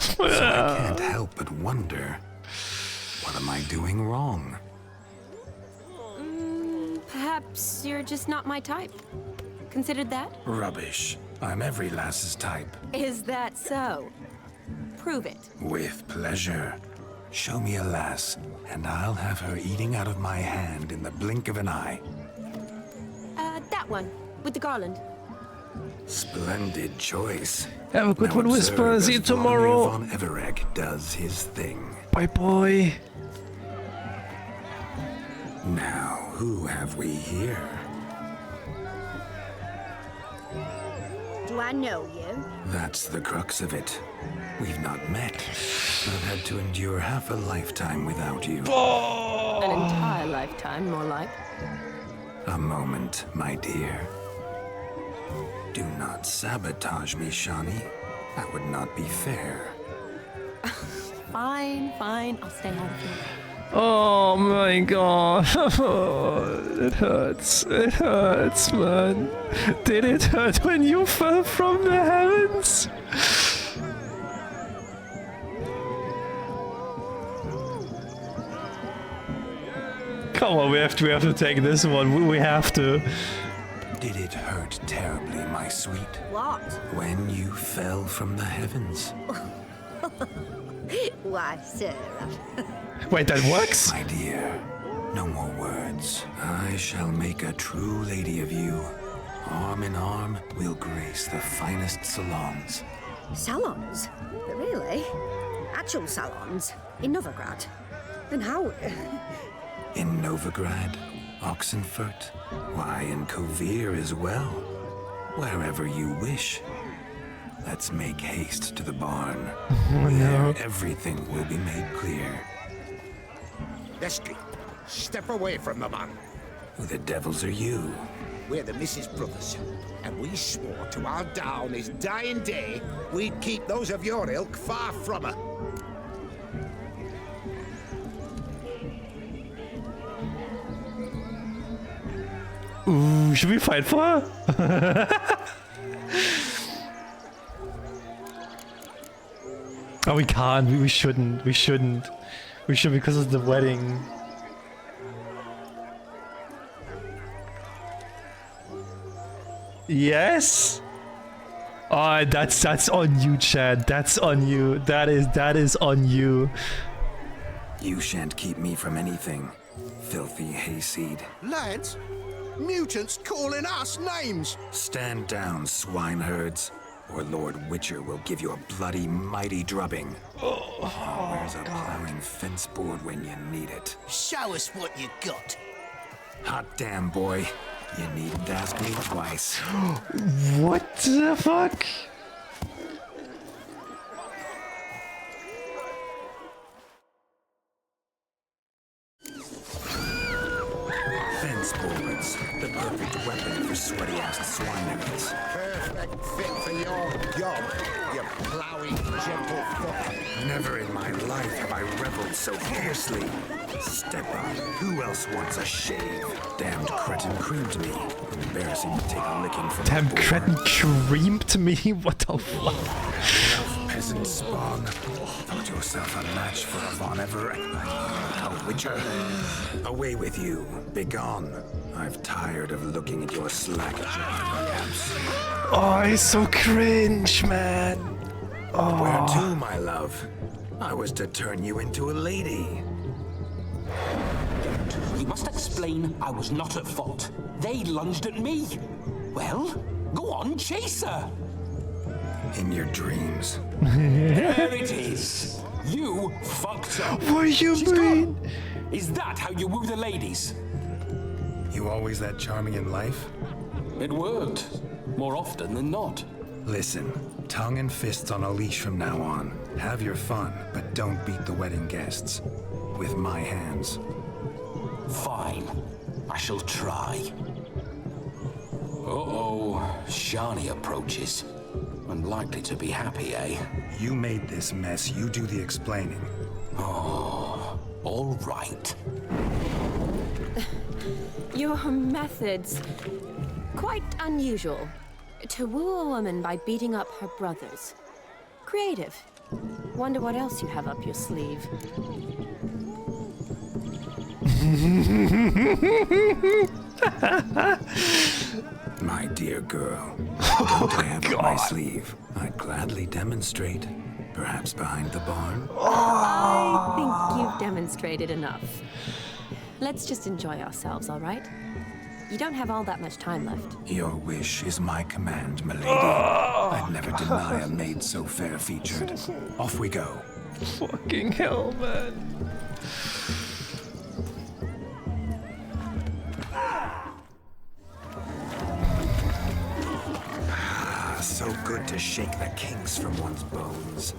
So I can't help but wonder, what am I doing wrong? Perhaps you're just not my type. Considered that? Rubbish. I'm every lass's type. Is that so? Prove it. With pleasure. Show me a lass, and I'll have her eating out of my hand in the blink of an eye. That one, with the garland. Splendid choice. Have a good Now one, Whisper. observe See you as tomorrow. Von Everegg does his thing. Bye bye. Now, who have we here? Do I know you? That's the crux of it. We've not met. I've had to endure half a lifetime without you. An entire lifetime, more like. A moment, my dear. Do not sabotage me, Shani. That would not be fair. Fine, fine. I'll stay out of it. Oh my god. It hurts. It hurts, man. Did it hurt when you fell from the heavens? Come on, we have to take this one. We have to. Did it hurt terribly, my sweet? What? When you fell from the heavens. Why, Sarah. Wait, that works? My dear, no more words. I shall make a true lady of you. Arm in arm, we'll grace the finest salons. Salons? Really? Actual salons? In Novigrad? And how? In Novigrad, Oxenfurt, why, in Kovir as well. Wherever you wish. Let's make haste to the barn. There, everything will be made clear. Leslie, step away from the man. Who the devils are you? We're the Mrs. Brothers, and we swore to our down his dying day we'd keep those of your ilk far from her. Ooh, should we fight for her? Oh, we can't. We shouldn't. We shouldn't. We should because of the wedding. Yes. Oh, that's on you, Chad. That's on you. That is on you. You shan't keep me from anything, filthy hayseed. Lads, mutants calling us names. Stand down, swineherds, or Lord Witcher will give you a bloody mighty drubbing. Where's a plowing fence board when you need it? Show us what you got. Hot damn, boy. You needn't ask me twice. What the fuck? Fence boards, the perfect weapon for sweaty-ass swineherds. Perfect fit for your job, you plowing gentle fuck. Never in my life have I reveled so fiercely. Step up. Who else wants a shave? Damned cretin creamed me. Embarrassing to take a licking from Damn the board. cretin creamed me? What the fuck? Enough, peasant spawn. Thought yourself a match for a Von Everett. A Witcher. Away with you. Begone. I've tired of looking at your slack-jawed yaps. Oh, he's so cringe, man. Oh. Where to, my love? I was to turn you into a lady. You must explain I was not at fault. They lunged at me. Well, go on, chase her. In your dreams. There it is. You fucked up. What do you mean? Gone. Is that how you woo the ladies? You always that charming in life? It worked. More often than not. Listen, tongue and fists on a leash from now on. Have your fun, but don't beat the wedding guests. With my hands. Fine. I shall try. Uh-oh. Shani approaches. Unlikely to be happy, eh? You made this mess. You do the explaining. Oh, all right. Your methods, quite unusual. To woo a woman by beating up her brothers. Creative. Wonder what else you have up your sleeve. My dear girl, don't I have up my sleeve? I'd gladly demonstrate. Perhaps behind the barn? I think you've demonstrated enough. Let's just enjoy ourselves, all right? You don't have all that much time left. Your wish is my command, milady. I'd never deny a maid so fair-featured. Off we go. Fucking hell, man. so good to shake the kinks from one's bones.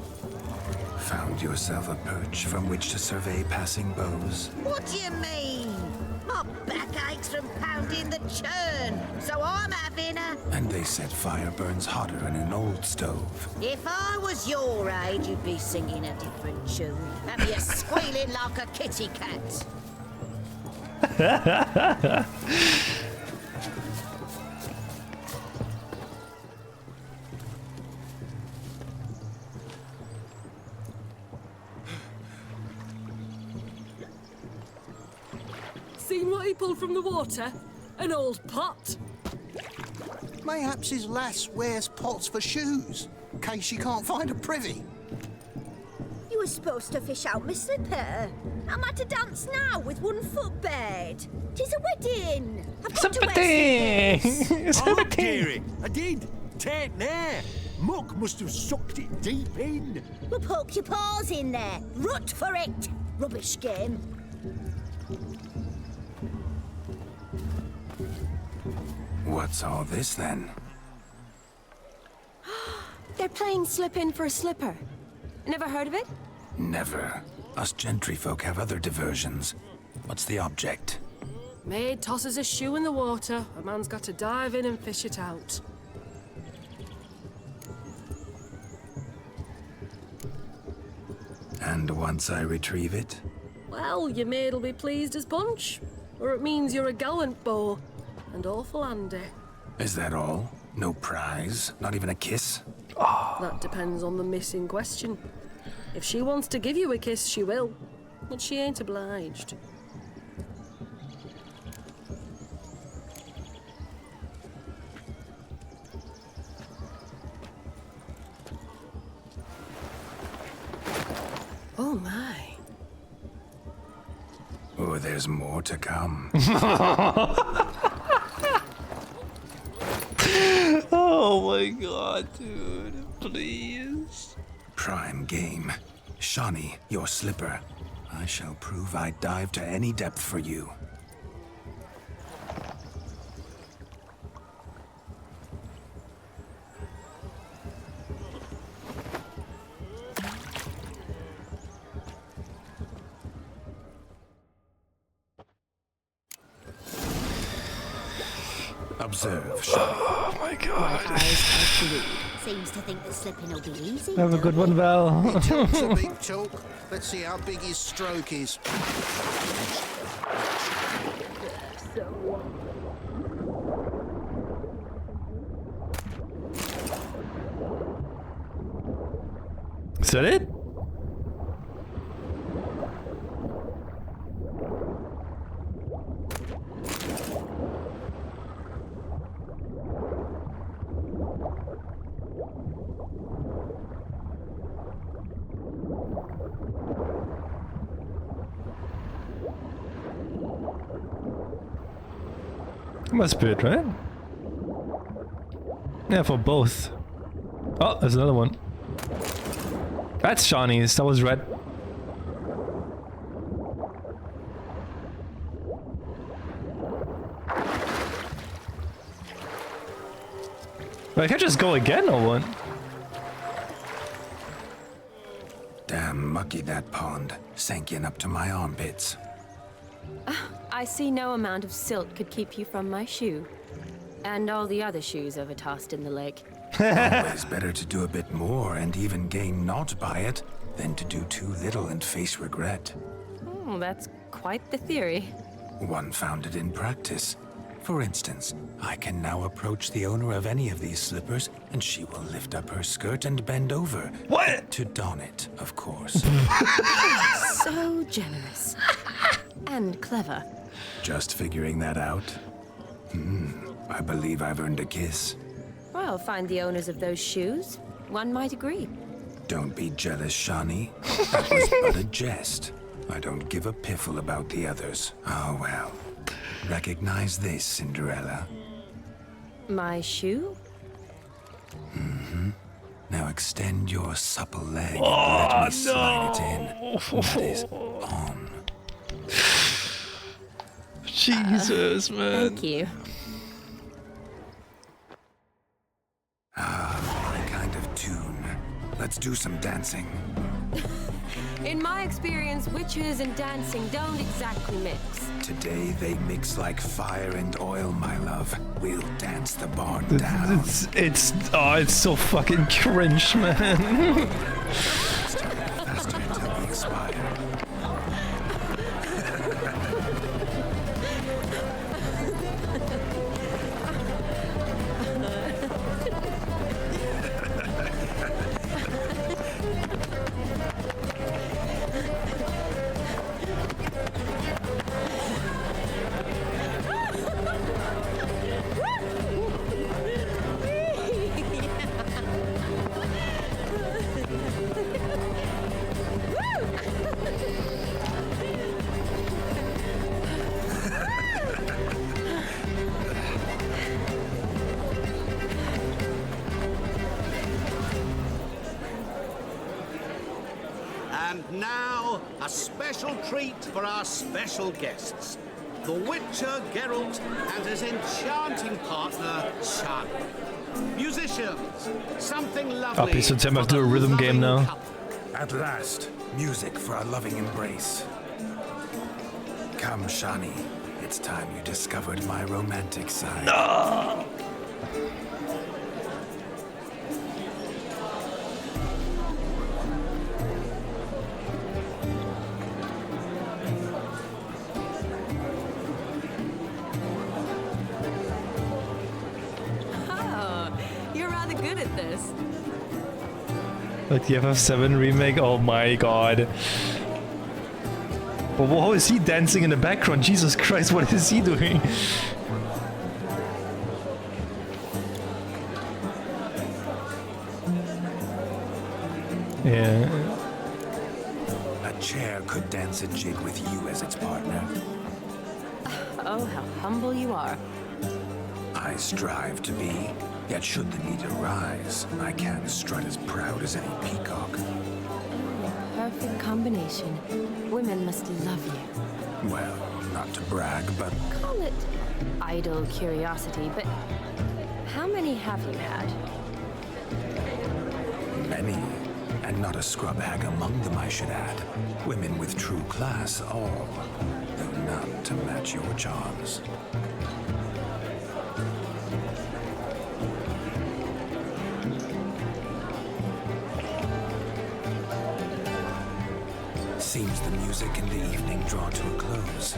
Found yourself a perch from which to survey passing beaux? What do you mean? My back aches from pounding the churn, so I'm having a... And they said fire burns hotter in an old stove. If I was your age, you'd be singing a different tune. And be squealing like a kitty cat. Seen what he pulled from the water? An old pot. Mayhaps his lass wears pots for shoes, in case she can't find a privy. You were supposed to fish out my slipper. I'm at a dance now with one foot bared. 'Tis a wedding. I've got to wear slippers. Oh, dearie, I did. Take there. Muck must have sucked it deep in. Well, poke your paws in there. Rut for it. Rubbish game. What's all this then? They're playing slip in for a slipper. Never heard of it? Never. Us gentry folk have other diversions. What's the object? Maid tosses a shoe in the water. A man's got to dive in and fish it out. And once I retrieve it? Well, your maid'll be pleased as punch. Or it means you're a gallant beau. And awful handy. Is that all? No prize? Not even a kiss? That depends on the miss in question. If she wants to give you a kiss, she will. But she ain't obliged. Oh my. Oh, there's more to come. Oh my god, dude. Please. Prime game. Shawnee, your slipper. I shall prove I'd dive to any depth for you. Observe, Shawnee. Oh my god. Seems to think that slipping will be easy. Have a good one, Val. He talks a big talk. Let's see how big his stroke is. Is that it? Must be it, right? Yeah, for both. Oh, there's another one. That's Shawnee's. That was red. Wait, I can't just go again or what? Damn mucky that pond. Sank in up to my armpits. I see no amount of silt could keep you from my shoe. And all the other shoes overtossed in the lake. Always better to do a bit more and even gain naught by it than to do too little and face regret. Oh, that's quite the theory. One founded in practice. For instance, I can now approach the owner of any of these slippers and she will lift up her skirt and bend over. What? To don it, of course. So generous. And clever. Just figuring that out? I believe I've earned a kiss. Well, find the owners of those shoes. One might agree. Don't be jealous, Shawnee. That was but a jest. I don't give a piffle about the others. Oh well. Recognize this, Cinderella. My shoe? Now extend your supple leg and let me slide it in. That is on. Jesus, man. Thank you. Ah, Let's do some dancing. In my experience, witches and dancing don't exactly mix. Today they mix like fire and oil, my love. We'll dance the barn down. It's so fucking cringe, man. Faster until we expire. And now, a special treat for our special guests. The Witcher Geralt and his enchanting partner, Shan. Musicians, something lovely. Up, so Tim has to do a rhythm game now. At last, music for our loving embrace. Come, Shani. It's time you discovered my romantic side. No! Like the FF7 remake, oh my god. But how is he dancing in the background? Jesus Christ, what is he doing? Yeah. A chair could dance a jig with you as its partner. Oh, how humble you are. I strive to be, yet should the need arise, I can strut as proud as any peacock. Perfect combination. Women must love you. Well, not to brag, but... Call it idle curiosity, but how many have you had? Many. And not a scrub hag among them, I should add. Women with true class, all. Though none to match your charms. Seems the music in the evening drawn to a close.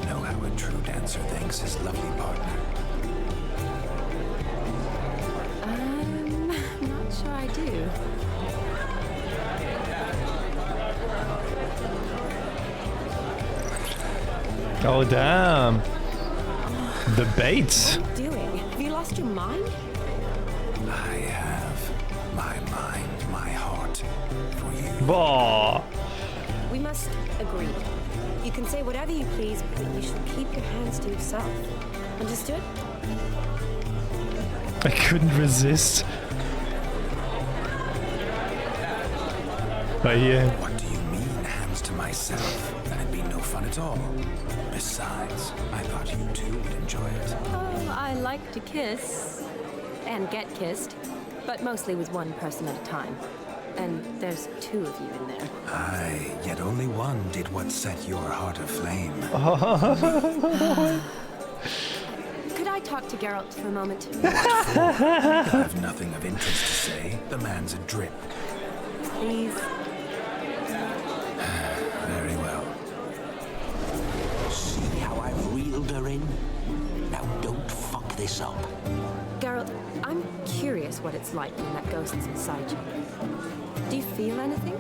Know how a true dancer thanks his lovely partner. I'm not sure I do. Oh damn. The bait. What are you doing? Have you lost your mind? I have my mind, my heart for you. Bah. We must agree. You can say whatever you please, but you should keep your hands to yourself. Understood? I couldn't resist. But yeah. What do you mean, hands to myself? That'd be no fun at all. Besides, I thought you two would enjoy it. Oh, I like to kiss. And get kissed. But mostly with one person at a time. And there's two of you in there. Aye, yet only one did what set your heart aflame. Could I talk to Geralt for a moment? What for? I have nothing of interest to say. The man's adrip. Please. Very well. See how I've reeled her in? Now don't fuck this up. Geralt, I'm curious what it's like when that ghost's inside you. Do you feel anything?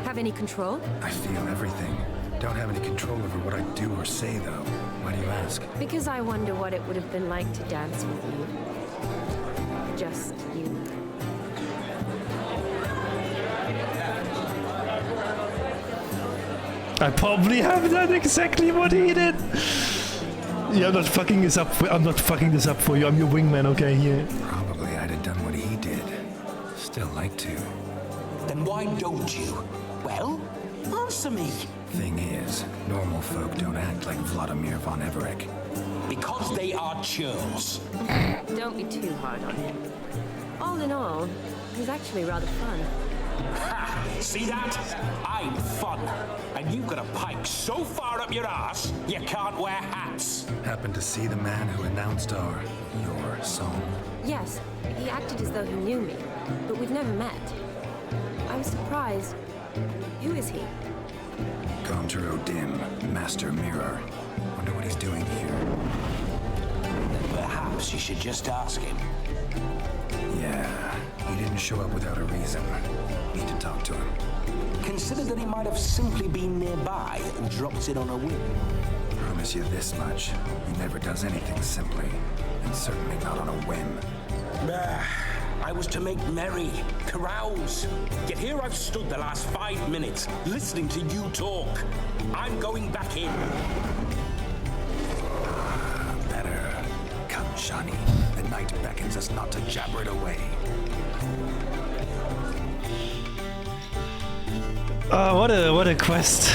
Have any control? I feel everything. Don't have any control over what I do or say, though. Why do you ask? Because I wonder what it would have been like to dance with you. Just you. I probably have done exactly what he did. Yeah, I'm not fucking this up for you. I'm your wingman, okay? Here. Probably I'd have done what he did. Still like to. Then why don't you? Well, answer me. Thing is, normal folk don't act like Vladimir von Everett. Because they are churls. Don't be too hard on him. All in all, It was actually rather fun. Ha! See that? I'm fun. And you've got a pike so far up your ass, you can't wear hats. Happen to see the man who announced your song? Yes, he acted as though he knew me, but we've never met. I was surprised. Who is he? Conjure Dim, Master Mirror. Wonder what he's doing here. Then perhaps you should just ask him. Yeah, he didn't show up without a reason. Need to talk to him. Consider that he might have simply been nearby and dropped in on a whim. Promise you this much. He never does anything simply, and certainly not on a whim. I was to make merry, carouse. Yet here I've stood the last 5 minutes, listening to you talk. I'm going back in. Better. Come, Shani. The night beckons us not to jabber it away. Oh, what a quest.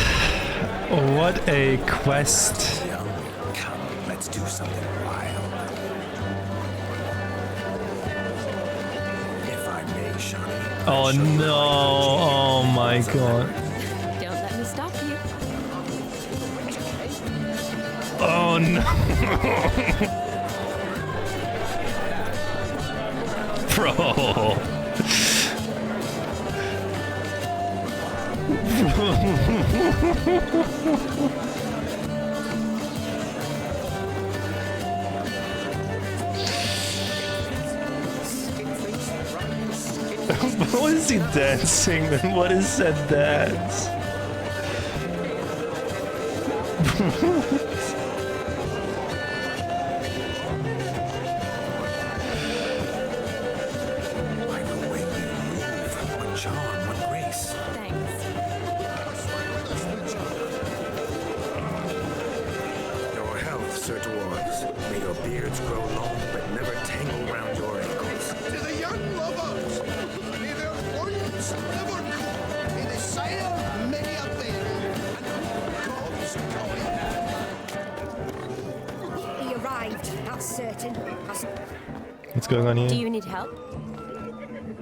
What a quest. Come, let's do something wild. If I may, Shani. Oh no, oh my god. Don't let me stop you. Oh no. Bro. What is he dancing? What is that dance? Sir Dwarves, may your beards grow long, but never tangle round your ankles. To the young lovers, may their wounds never come. May the sire many a bear, and God's He arrived, that's certain. What's going on here? Do you need help?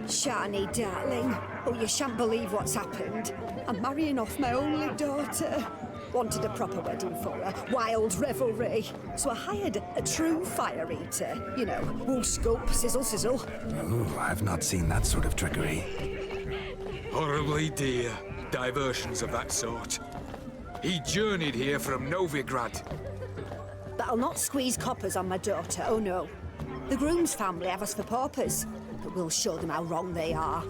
Shani, darling. Oh, you shan't believe what's happened. I'm marrying off my only daughter. Wanted a proper wedding for her, wild revelry. So I hired a true fire eater. You know, wool scope, sizzle, sizzle. Ooh, I've not seen that sort of trickery. Horribly dear diversions of that sort. He journeyed here from Novigrad. But I'll not squeeze coppers on my daughter, oh no. The groom's family have us for paupers, but we'll show them how wrong they are.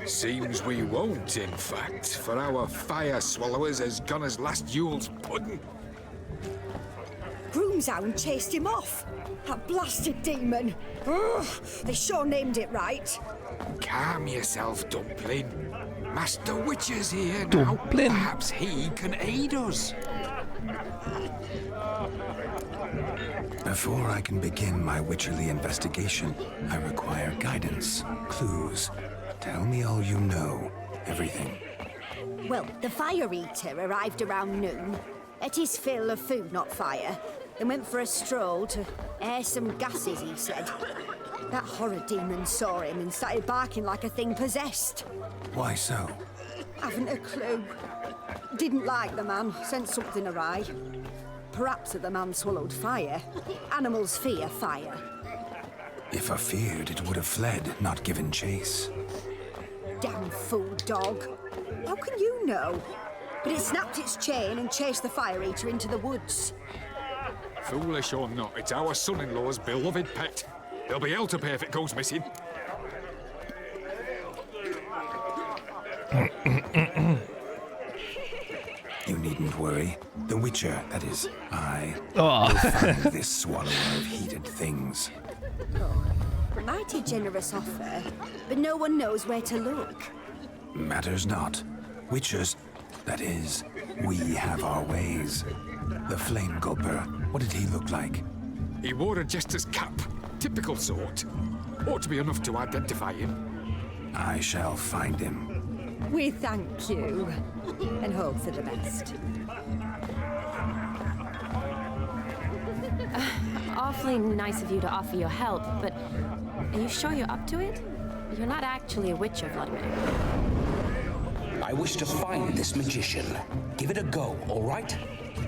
Seems we won't, in fact, for our fire swallowers has gone as last Yule's pudding. Groom's hound chased him off. That blasted demon. Ugh, they sure named it right. Calm yourself, Dumpling. Master Witcher's here now. Dumpling. Perhaps he can aid us. Before I can begin my witcherly investigation, I require guidance, clues. Tell me all you know. Everything. Well, the fire eater arrived around noon. Ate his fill of food, not fire. Then went for a stroll to air some gases, he said. That horror demon saw him and started barking like a thing possessed. Why so? Haven't a clue. Didn't like the man, sensed something awry. Perhaps the man swallowed fire. Animals fear fire. If I feared, it would have fled, not given chase. Damn fool dog. How can you know? But it snapped its chain and chased the fire eater into the woods. Foolish or not, it's our son-in-law's beloved pet. There'll be hell to pay if it goes missing. You needn't worry. The Witcher, that is, I, Oh. will find this swallower of heated things. Mighty generous offer, but no one knows where to look. Matters not. Witchers, that is, we have our ways. The Flame Gulper, what did he look like? He wore a jester's cap. Typical sort. Ought to be enough to identify him. I shall find him. We thank you, and hope for the best. Awfully nice of you to offer your help, but are you sure you're up to it? You're not actually a witcher, Vladimir. I wish to find this magician. Give it a go, all right?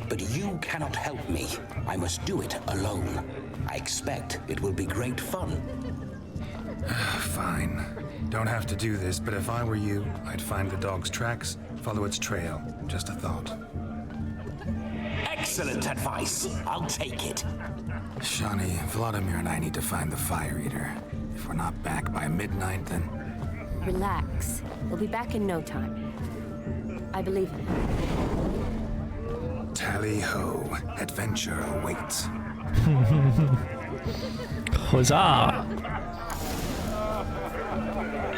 But you cannot help me. I must do it alone. I expect it will be great fun. Fine. Don't have to do this, but if I were you, I'd find the dog's tracks, follow its trail. Just a thought. Excellent advice. I'll take it. Shawnee, Vladimir and I need to find the Fire Eater. If we're not back by midnight, then... Relax. We'll be back in no time. I believe in you. Tally-ho. Adventure awaits. Huzzah!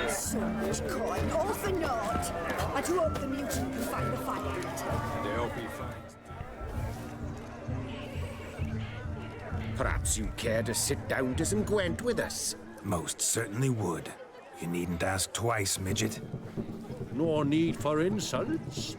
So much coin, all for naught. I do hope the mutant can find the Fire Eater. They'll be fine. Perhaps you'd care to sit down to some Gwent with us? Most certainly would. You needn't ask twice, midget. No need for insults.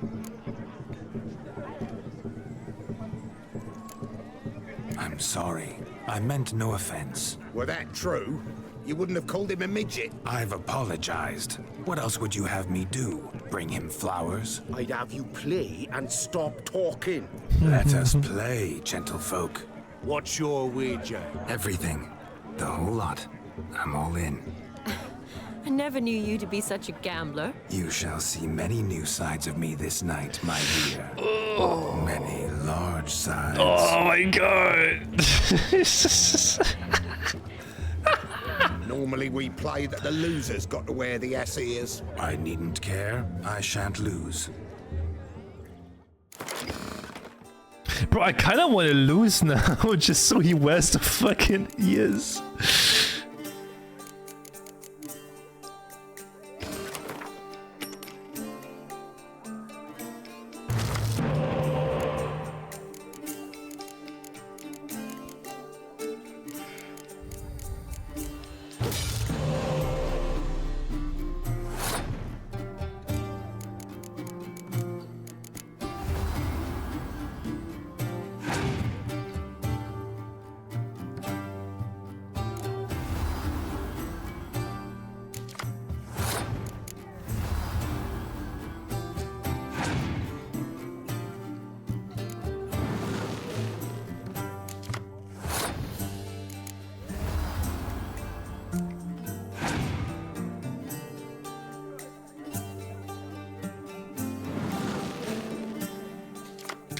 I'm sorry. I meant no offense. Were that true, you wouldn't have called him a midget. I've apologized. What else would you have me do? Bring him flowers? I'd have you play and stop talking. Let us play, gentlefolk. What's your wager? Everything. The whole lot. I'm all in. I never knew you to be such a gambler. You shall see many new sides of me this night, my dear. Many large sides. Oh my god! Normally we play that the loser's got to wear the ass ears. I needn't care. I shan't lose. Bro, I kind of want to lose now, just so he wears the fucking ears.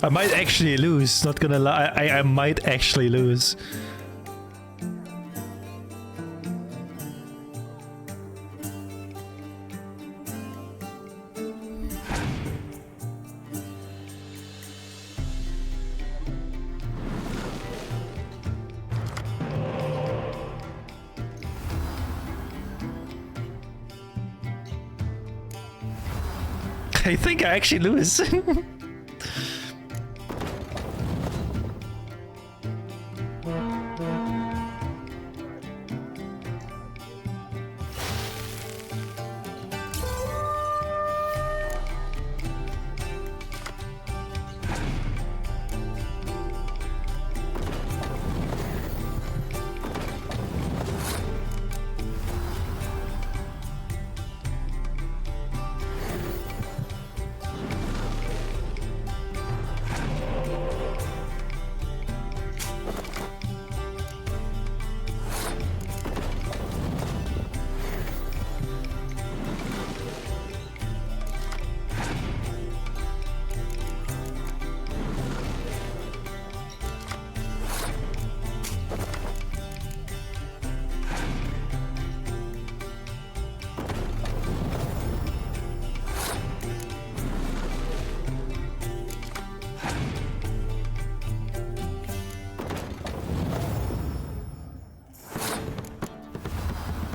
I might actually lose, not gonna lie, I might actually lose. I think I actually lose.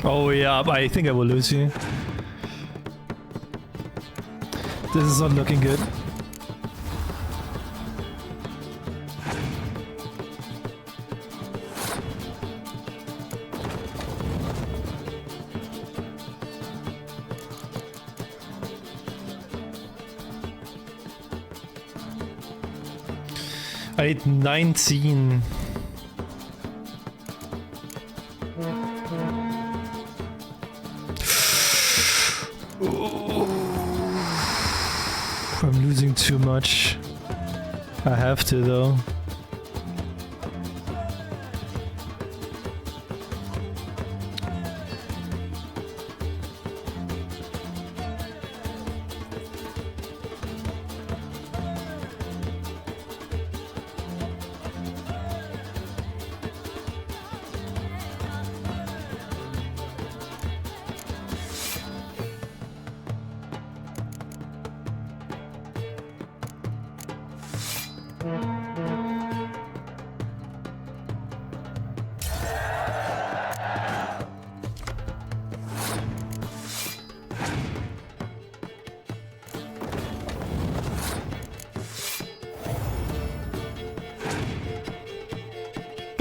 Oh yeah, I think I will lose you. This is not looking good. I need 19. I'm losing too much. I have to though.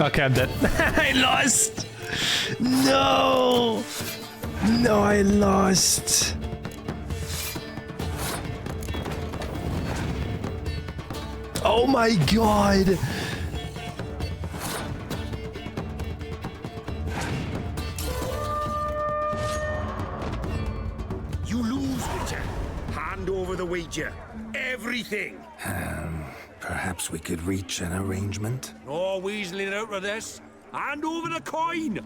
Okay, I'm dead. I lost! No! No, I lost! Oh my god! You lose, Witcher. Hand over the wager. Everything. Perhaps we could reach an arrangement? No weaseling out of this. Hand over the coin.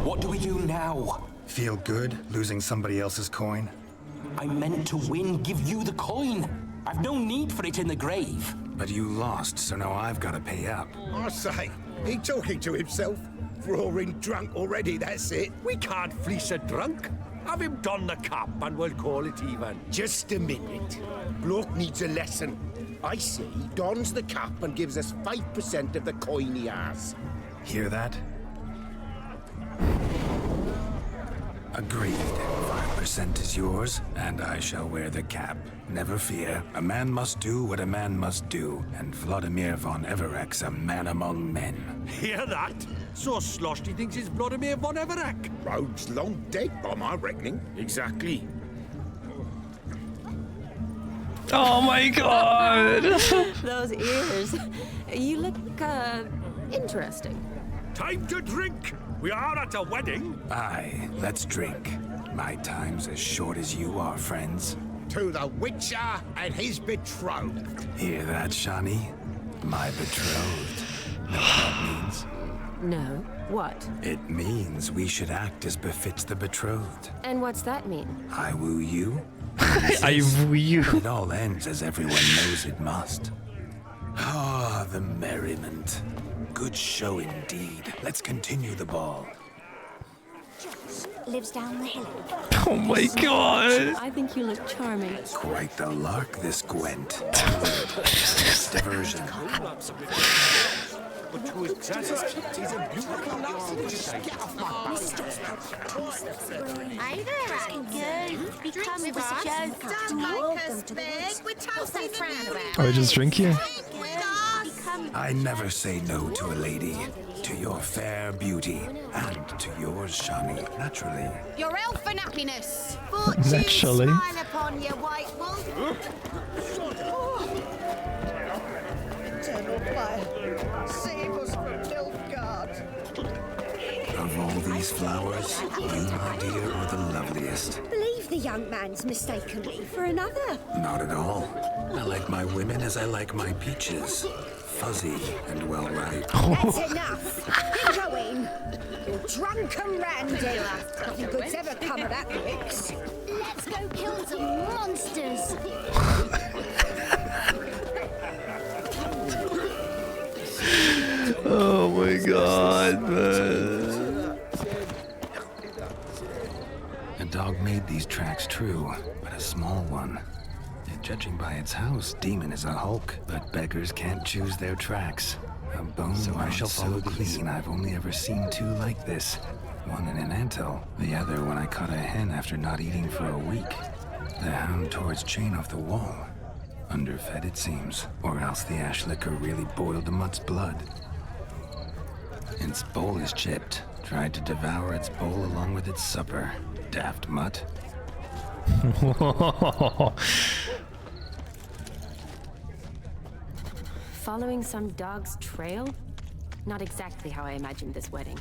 What do we do now? Feel good losing somebody else's coin? I meant to win, give you the coin. I've no need for it in the grave. But you lost, so now I've got to pay up. I say, he talking to himself. Roaring drunk already, that's it. We can't fleece a drunk. Have him don the cap and we'll call it even. Just a minute. Bloke needs a lesson. I say he dons the cap and gives us 5% of the coin he has. Hear that? Agreed. 5% is yours, and I shall wear the cap. Never fear. A man must do what a man must do, and Vladimir von Everek's a man among men. Hear that? So sloshed he thinks he's Vladimir von Everek. Rogue's long dead by my reckoning. Exactly. Oh my god! Those ears. You look, interesting. Time to drink! We are at a wedding. Aye, let's drink. My time's as short as you are, friends. To the Witcher and his betrothed. Hear that, Shani? My betrothed. Know what that means? No. What? It means we should act as befits the betrothed. And what's that mean? I woo you. I woo you. It all ends as everyone knows it must. Ah, the merriment. Good show indeed. Let's continue the ball. Lives down the hill. Oh my god! I think you look charming. Quite the lark, this Gwent. Diversion. But to his credit, he's a beautiful Hey there, Atkinson. Become with us, Joker. Don't make us beg. We're toasting the frown. Are we just drinking? I never say no to a lady. To your fair beauty. And to yours, Shani, naturally. Your elfin happiness. Naturally. Smile upon you, white wolf. Eternal fire, save us from Nilfgaard. Of all these flowers, you, my dear, are the loveliest. Believe the young man's mistaken me for another. Not at all. I like my women as I like my peaches. Fuzzy and well ripe. That's enough. Get going. You're drunk and randy. Nothing good's ever come of that, Wix. Let's go kill some monsters. Oh my god, man. A dog made these tracks true, but a small one. And judging by its house, Demon is a hulk, but beggars can't choose their tracks. A bone so I shall follow so clean, I've only ever seen two like this. One in an anthill, the other when I caught a hen after not eating for a week. The hound tore its chain off the wall. Underfed it seems, or else the ash liquor really boiled the mutt's blood. Its bowl is chipped. Tried to devour its bowl along with its supper. Daft mutt. Following some dog's trail? Not exactly how I imagined this wedding.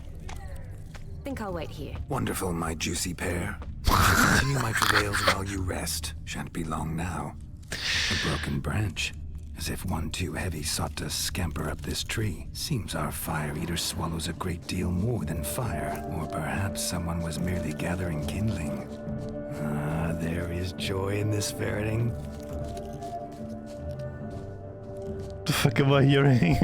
Think I'll wait here. Wonderful, my juicy pear. Continue my travails while you rest. Shan't be long now. A broken branch. As if one too heavy sought to scamper up this tree. Seems our fire eater swallows a great deal more than fire. Or perhaps someone was merely gathering kindling. Ah, there is joy in this ferreting. The fuck am I hearing?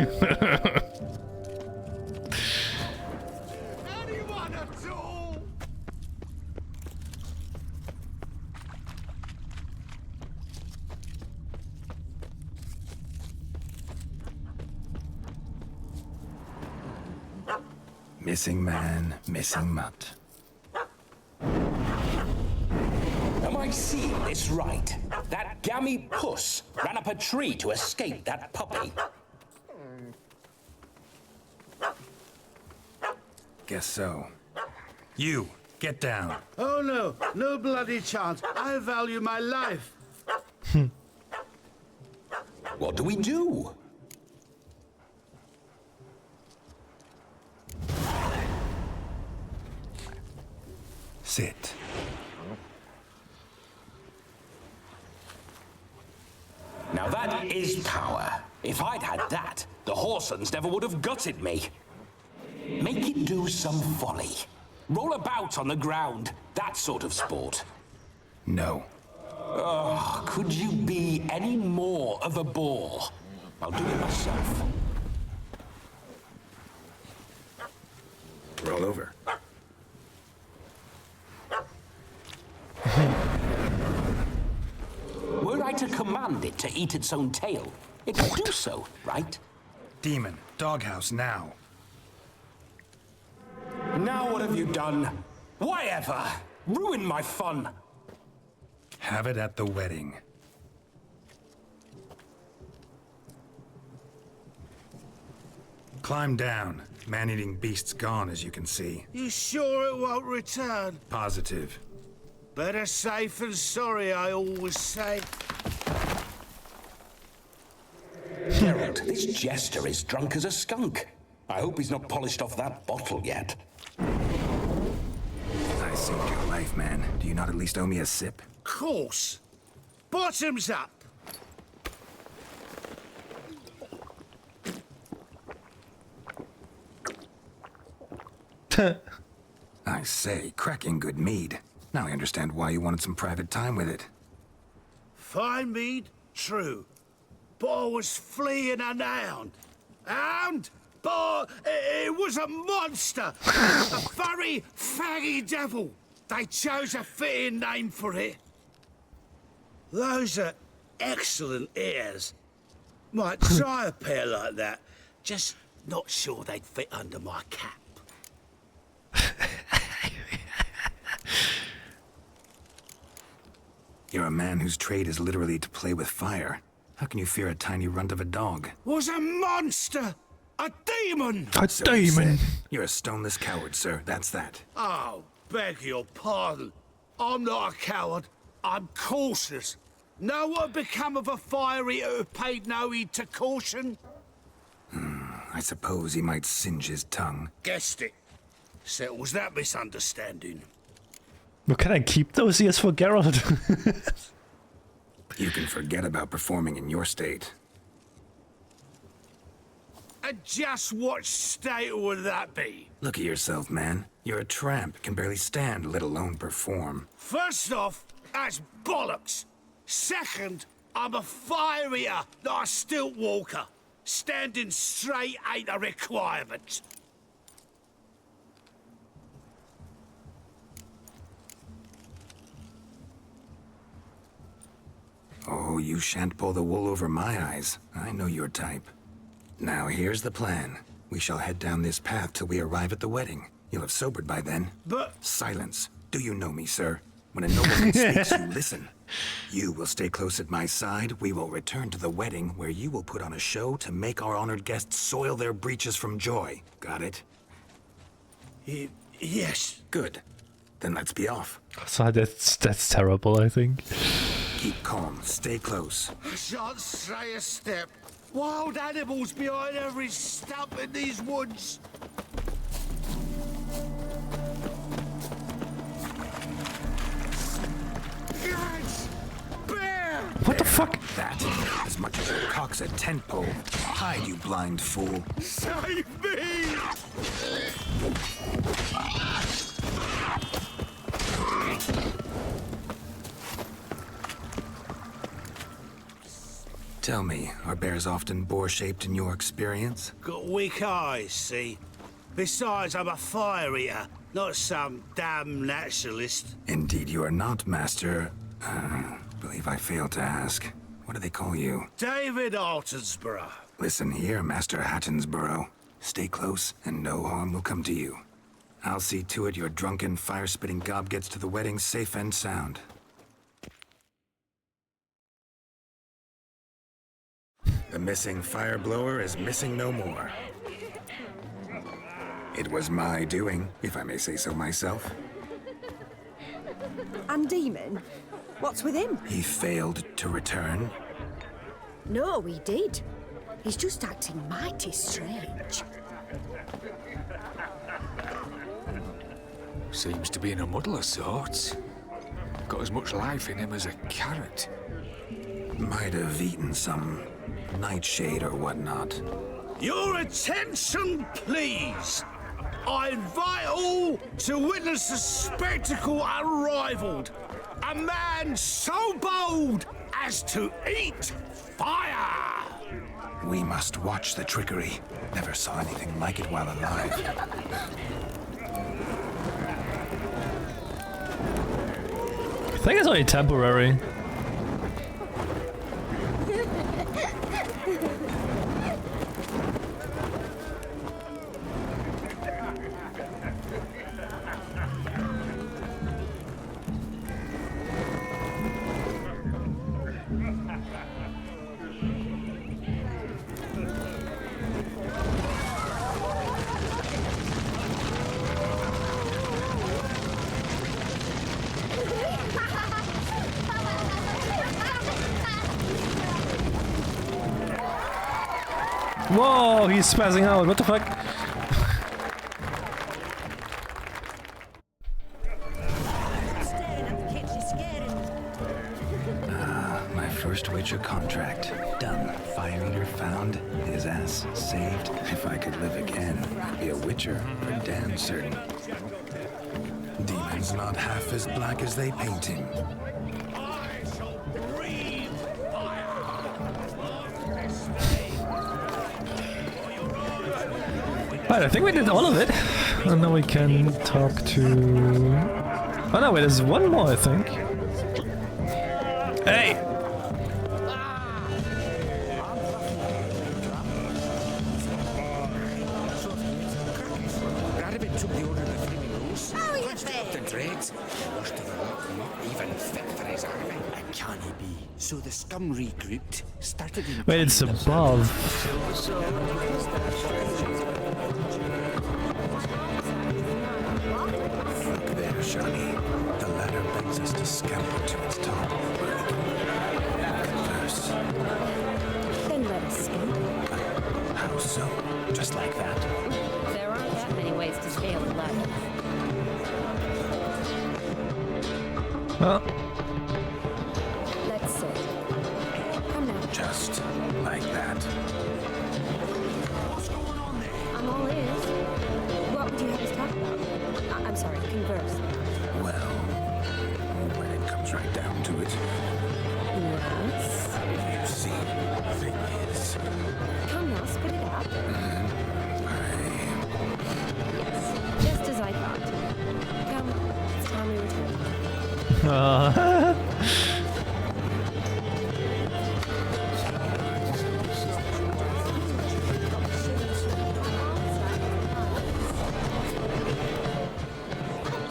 Missing man, missing mutt. Am I seeing this right? That gammy puss ran up a tree to escape that puppy. Guess so. You, get down. Oh no, no bloody chance. I value my life. What do we do? Sit. Now that is power. If I'd had that, the Horsons never would have gutted me. Make it do some folly. Roll about on the ground. That sort of sport. No. Oh, could you be any more of a bore? I'll do it myself. Roll over. Were I to command it to eat its own tail, it would do so, right? Demon, doghouse now. Now what have you done? Why ever? Ruin my fun. Have it at the wedding. Climb down. Man-eating beast's gone, as you can see. You sure it won't return? Positive. Better safe than sorry, I always say. Geralt, this jester is drunk as a skunk. I hope he's not polished off that bottle yet. I saved your life, man. Do you not at least owe me a sip? Course. Bottoms up. I say, cracking good mead. Now I understand why you wanted some private time with it. Fine mead, true. But I was fleeing an hound. Hound? But it was a monster. A furry, faggy devil. They chose a fitting name for it. Those are excellent ears. Might try a pair like that. Just not sure they'd fit under my cap. You're a man whose trade is literally to play with fire. How can you fear a tiny runt of a dog? Was a monster! A demon! A demon! You're a stoneless coward, sir. That's that. Oh, beg your pardon. I'm not a coward. I'm cautious. Know what become of a fire eater who paid no heed to caution? I suppose he might singe his tongue. Guessed it. Settles that misunderstanding. Well, can I keep those ears for Geralt? You can forget about performing in your state. And just what state would that be? Look at yourself, man. You're a tramp, can barely stand, let alone perform. First off, that's bollocks. Second, I'm a fire eater, not a stilt walker. Standing straight ain't a requirement. Oh, you shan't pull the wool over my eyes. I know your type. Now, here's the plan. We shall head down this path till we arrive at the wedding. You'll have sobered by then. But... Silence. Do you know me, sir? When a nobleman speaks, you listen. You will stay close at my side. We will return to the wedding, where you will put on a show to make our honored guests soil their breeches from joy. Got it? Yes. Good. Then let's be off. So that's terrible, I think. Keep calm. Stay close. I shan't stray a step. Wild animals behind every stump in these woods. fuck? That, as much as your cock's a tent pole. Hide, you blind fool. Save me! Tell me, are bears often boar-shaped in your experience? Got weak eyes, see? Besides, I'm a fire eater, not some damn naturalist. Indeed you are not, Master. Believe I failed to ask. What do they call you? David Altonsborough. Listen here, Master Hattonsborough. Stay close, and no harm will come to you. I'll see to it your drunken, fire-spitting gob gets to the wedding safe and sound. The missing fire blower is missing no more. It was my doing, if I may say so myself. And Demon? What's with him? He failed to return. No, he did. He's just acting mighty strange. Seems to be in a muddle of sorts. Got as much life in him as a carrot. Might have eaten some nightshade or whatnot. Your attention, please! I invite all to witness a spectacle unrivaled. A man so bold as to eat fire! We must watch the trickery. Never saw anything like it while alive. I think it's only temporary. Whoa, he's spazzing out. What the fuck? My first Witcher contract. Done. Fire Eater found. His ass saved. If I could live again, I'd be a Witcher for damn certain. Demon's not half as black as they paint him. Right, I think we did all of it. And now we can talk to... Oh no, wait, there's one more, I think. Hey! How are you faring? Most of the lot not even fit for his army. It can't be. So the scum regrouped, started in... Wait, it's above. Look there, Shani. The ladder begs us to scamper to its top. Where we can converse. Then let us scamper. How so? Just like that? There aren't that many ways to scale a ladder. Well, Let's sit. Come now. Just like that. I'm all ears. What would you have us talk about? I'm sorry, converse. Well, when it comes right down to it, Yes. you see, the thing is, Come now, spit it out. Yes, just as I thought. Come, it's time we return.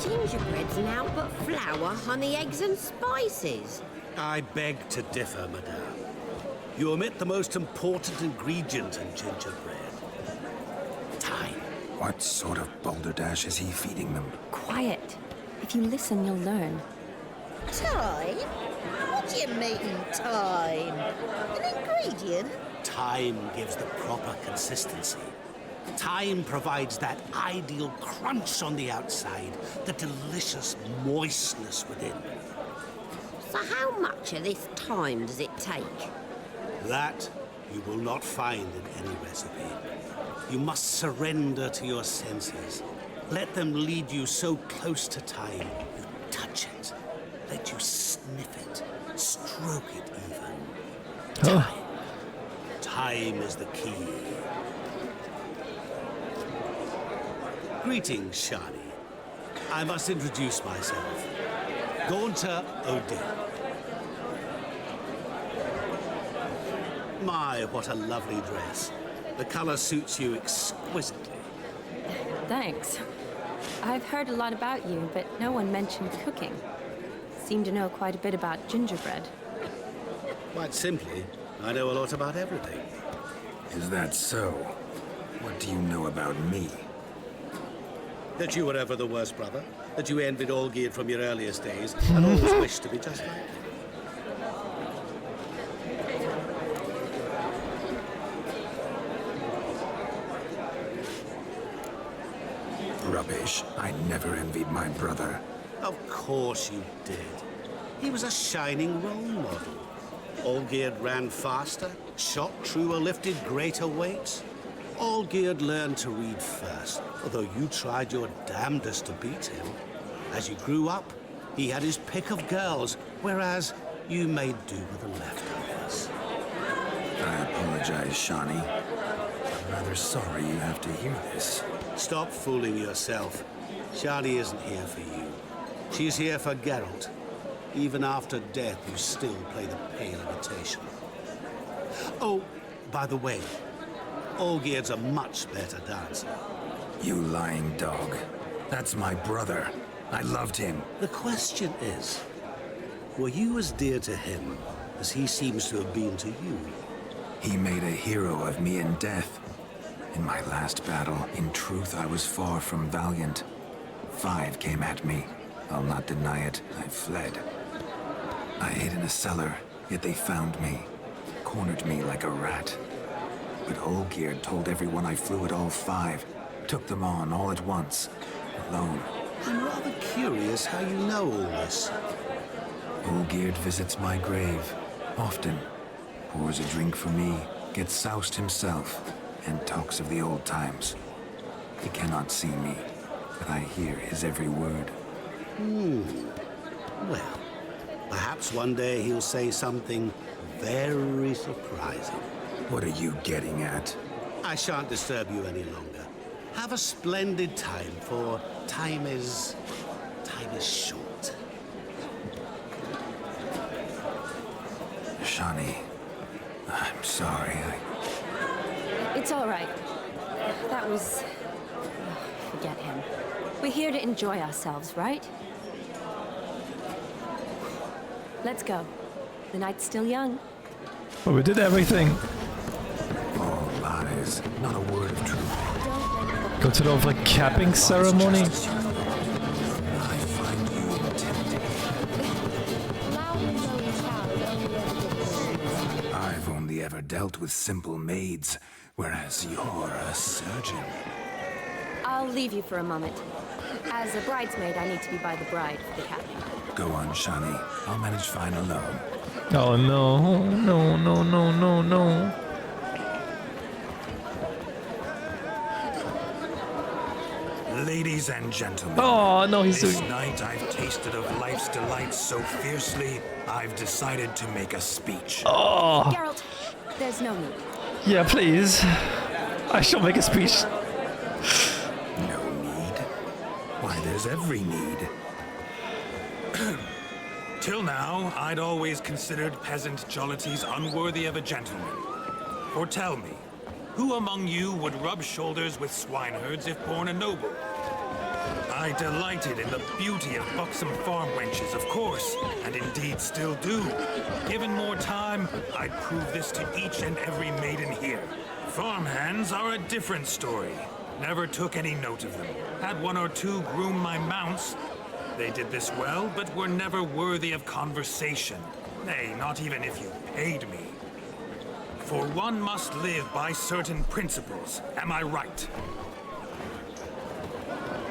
Gingerbread's now but flour, honey, eggs and spices. I beg to differ, madame. You omit the most important ingredient in gingerbread. Time. what sort of balderdash is he feeding them? Quiet. If you listen, you'll learn. Time? What do you mean, time? An ingredient? Time gives the proper consistency. Time provides that ideal crunch on the outside, the delicious moistness within. So how much of this time does it take? That you will not find in any recipe. You must surrender to your senses. Let them lead you so close to time, you touch it. Let you sniff it, stroke it even. Time. Time is the key. Greetings, Shani. I must introduce myself. Gaunter O'Dill. My, what a lovely dress. The color suits you exquisitely. Thanks. I've heard a lot about you, but no one mentioned cooking. Seem to know quite a bit about gingerbread. Quite simply, I know a lot about everything. Is that so? What do you know about me? That you were ever the worst brother, that you envied Olgierd from your earliest days, and always wished to be just like him. Rubbish. I never envied my brother. Of course you did. He was a shining role model. Olgierd ran faster, shot truer, lifted greater weights. Olgierd learned to read first, although you tried your damnedest to beat him. As you grew up, he had his pick of girls, whereas you made do with the leftovers. I apologize, Shani. I'm rather sorry you have to hear this. Stop fooling yourself. Shani isn't here for you. She's here for Geralt. Even after death, you still play the pale imitation. Oh, by the way, Olgierd's a much better dancer. You lying dog. That's my brother. I loved him. The question is, were you as dear to him as he seems to have been to you? He made a hero of me in death. In my last battle, in truth, I was far from valiant. 5 came at me. I'll not deny it. I fled. I hid in a cellar, yet they found me. Cornered me like a rat. But Olgierd told everyone I flew at all 5. Took them on all at once. Alone. I'm rather curious how you know all this. Olgierd visits my grave. Often. Pours a drink for me. Gets soused himself. And talks of the old times. He cannot see me, but I hear his every word. Well, perhaps one day he'll say something very surprising. What are you getting at? I shan't disturb you any longer. Have a splendid time, for time is short. Shani, I'm sorry. It's all right. That was... forget him. We're here to enjoy ourselves, right? Let's go. The night's still young. Well, we did everything. All lies, not a word of truth. Go to the like capping ceremony. I've only ever dealt with simple maids, whereas you're a surgeon. I'll leave you for a moment. As a bridesmaid, I need to be by the bride for the capping. Go on, Shani. I'll manage fine alone. Oh no, no, no, no, no, no. Ladies and gentlemen, oh, no, he's this doing... night I've tasted of life's delights so fiercely, I've decided to make a speech. Oh. Geralt, there's no need. Yeah, please. I shall make a speech. No need? Why, there's every need. Till now, I'd always considered peasant jollities unworthy of a gentleman. For tell me, who among you would rub shoulders with swineherds if born a noble? I delighted in the beauty of buxom farm wenches, of course, and indeed still do. Given more time, I'd prove this to each and every maiden here. Farmhands are a different story. Never took any note of them. Had 1 or 2 groom my mounts. They did this well, but were never worthy of conversation. Nay, not even if you paid me. For one must live by certain principles, am I right?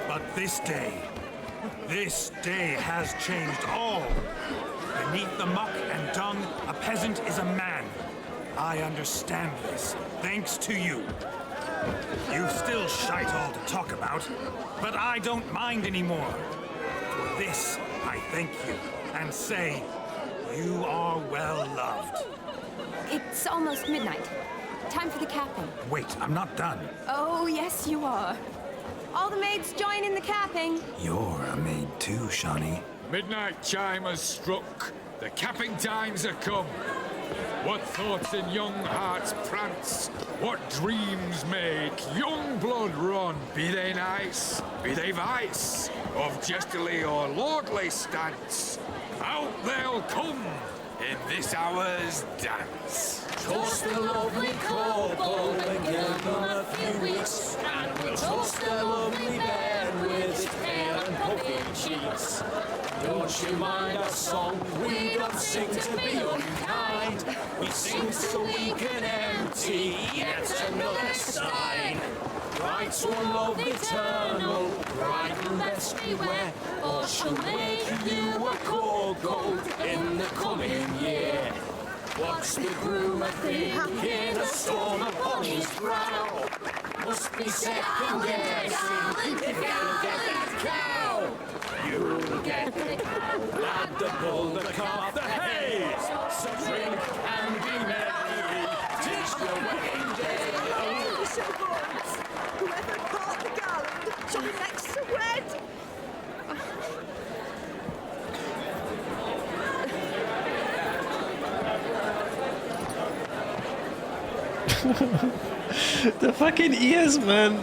But this day has changed all. Beneath the muck and dung, a peasant is a man. I understand this, thanks to you. You've still shite all to talk about, but I don't mind anymore. For this, I thank you, and say, you are well loved. It's almost midnight. Time for the capping. Wait, I'm not done. Oh, yes, you are. All the maids join in the capping. You're a maid too, Shawnee. Midnight chime has struck. The capping times are come. What thoughts in young hearts prance? What dreams make young blood run? Be they nice, be they vice, of jestily or lordly stance, out they'll come in this hour's dance. Toast the lovely couple and give them a few weeks, and we'll toast the lovely bed with its pale and puffy cheeks. Don't you mind our song? We don't sing to be unkind. We sing so we can empty yet another stein. Writes one love eternal, bright and best beware, or she'll make you a cold gold in the coming year. What's the groomer thinking? A storm upon his brow. Must be second guessing if he'll get that cow. You'll get the lad, the bull, the calf, the hay. So drink and be merry. Teach the wedding day. Oh, so boys, whoever caught the garland shall be next to wed. The fucking ears, man.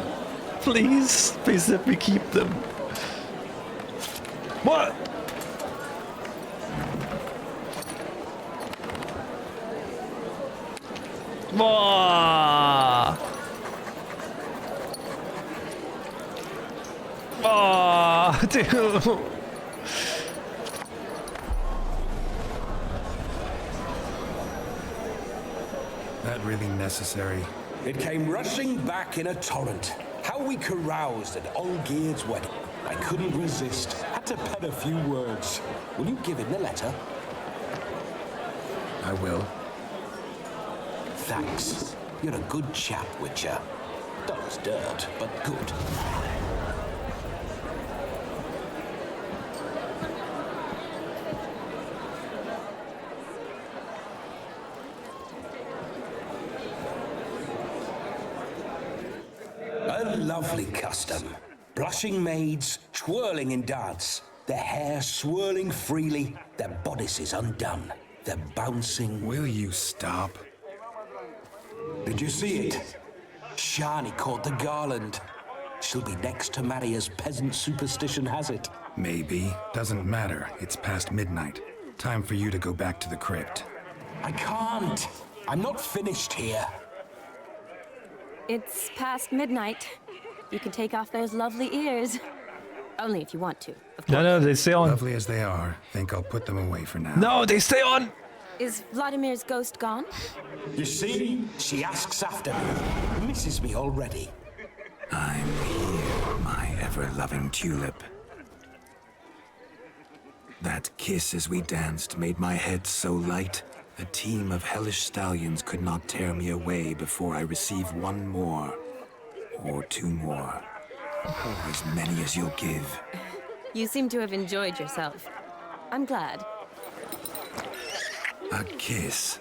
Please let me keep them. What? Dude. That really necessary? It came rushing back in a torrent. How we caroused at Olgierd's wedding. I couldn't resist. Had to pen a few words. Will you give him the letter? I will. Thanks. You're a good chap, Witcher. Dull as dirt, but good. A lovely custom. Blushing maids, twirling in dance, their hair swirling freely, their bodices undone, their bouncing... Will you stop? Did you see it? Shani caught the garland. She'll be next to marry as peasant superstition has it. Maybe. Doesn't matter. It's past midnight. Time for you to go back to the crypt. I can't. I'm not finished here. It's past midnight. You can take off those lovely ears. Only if you want to, of course. No, they stay on. Lovely as they are, think I'll put them away for now. No, they stay on! Is Vladimir's ghost gone? You see? She asks after me. Misses me already. I'm here, my ever-loving tulip. That kiss as we danced made my head so light. A team of hellish stallions could not tear me away before I receive one more. Or two more. Or as many as you'll give. You seem to have enjoyed yourself. I'm glad. A kiss.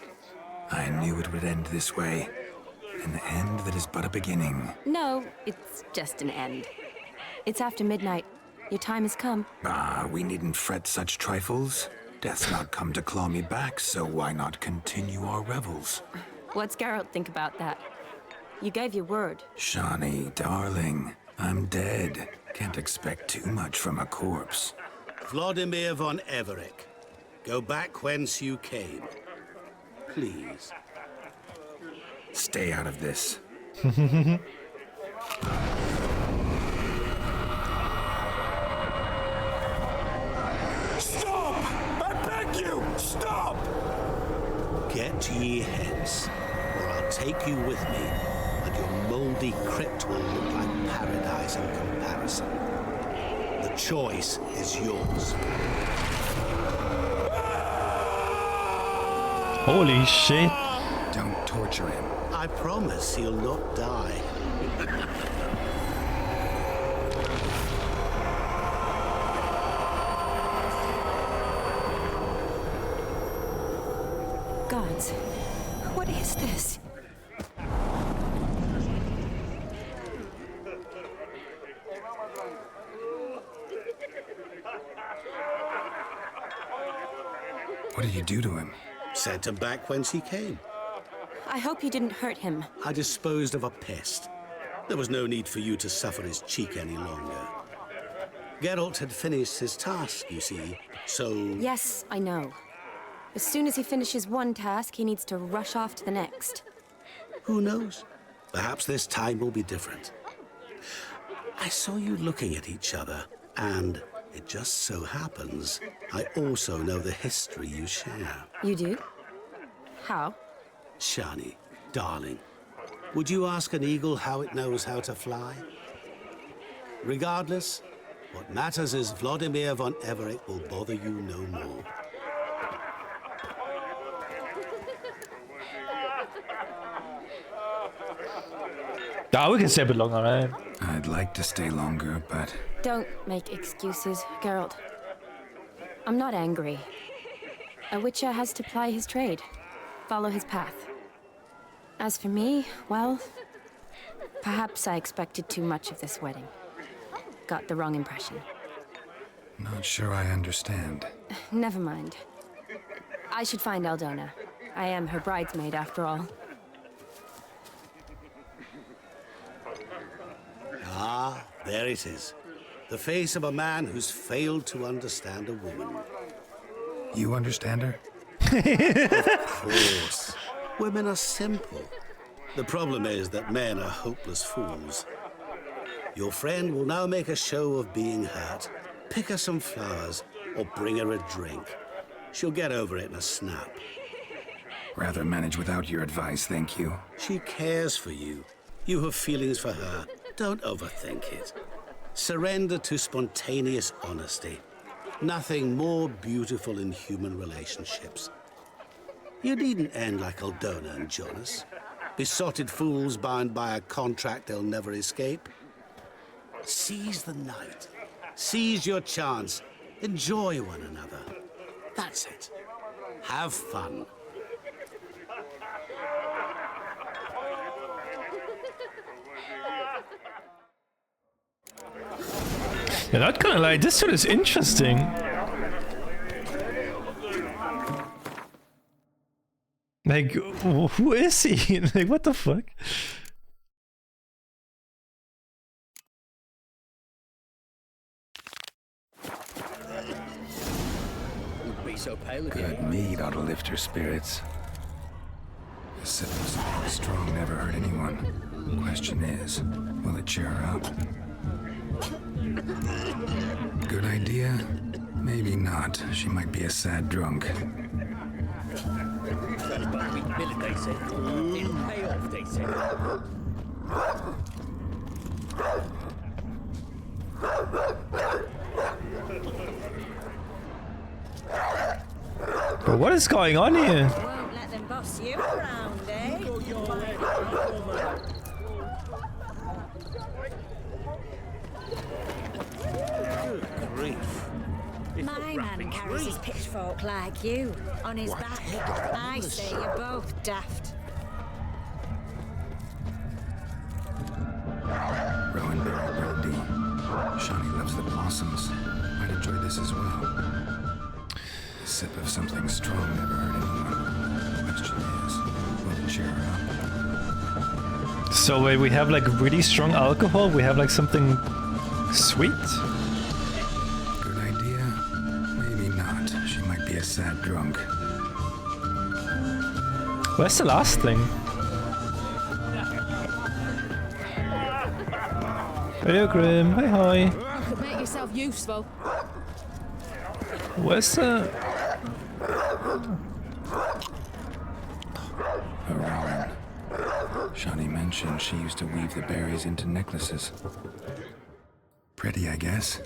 I knew it would end this way. An end that is but a beginning. No, it's just an end. It's after midnight. Your time has come. Ah, we needn't fret such trifles. Death's not come to claw me back, so why not continue our revels? What's Geralt think about that? You gave your word. Shawnee, darling, I'm dead. Can't expect too much from a corpse. Vladimir von Everett, go back whence you came. Please. Stay out of this. Stop! I beg you! Stop! Get ye hence, or I'll take you with me, and your mouldy crypt will look like paradise in comparison. The choice is yours. Holy shit. Don't torture him. I promise he'll not die. Gods, what is this? What did you do to him? Sent him back whence he came. I hope you didn't hurt him. I disposed of a pest. There was no need for you to suffer his cheek any longer. Geralt had finished his task, you see, so... Yes, I know. As soon as he finishes one task, he needs to rush off to the next. Who knows? Perhaps this time will be different. I saw you looking at each other, and it just so happens I also know the history you share. You do? How? Shani, darling, would you ask an eagle how it knows how to fly? Regardless, what matters is Vladimir von Everett will bother you no more. Oh, we can stay a bit longer, right? I'd like to stay longer, but... Don't make excuses, Geralt. I'm not angry. A witcher has to ply his trade, follow his path. As for me, well, perhaps I expected too much of this wedding. Got the wrong impression. Not sure I understand. Never mind. I should find Aldona. I am her bridesmaid, after all. Ah, there it is. The face of a man who's failed to understand a woman. You understand her? Of course. Women are simple. The problem is that men are hopeless fools. Your friend will now make a show of being hurt, pick her some flowers, or bring her a drink. She'll get over it in a snap. Rather manage without your advice, thank you. She cares for you. You have feelings for her. Don't overthink it. Surrender to spontaneous honesty. Nothing more beautiful in human relationships. You needn't end like Aldona and Jonas. Besotted fools bound by a contract they'll never escape. Seize the night. Seize your chance. Enjoy one another. That's it. Have fun. Yeah, not gonna lie, this dude is interesting. Like, who is he? Like, what the fuck? Good mead ought to lift her spirits. A sip of something strong never hurt anyone. Question is, will it cheer her up? Good idea? Maybe not. She might be a sad drunk. But what is going on here? Won't let them boss you around, eh? Good grief. My man carries his pitchfork like you, on his back. I say you're both daft. Rowan Barrel Brandy. Shani loves the blossoms. I'd enjoy this as well. A sip of something strong never hurt anyone. Question is, will it cheer her up? So wait, we have like really strong alcohol? We have like something sweet? Good idea? Maybe not. She might be a sad drunk. Where's the last thing? Hey, Grim. Hi, hi. You could make yourself useful. Where's the... Rowan. Shani mentioned she used to weave the berries into necklaces. Pretty, I guess.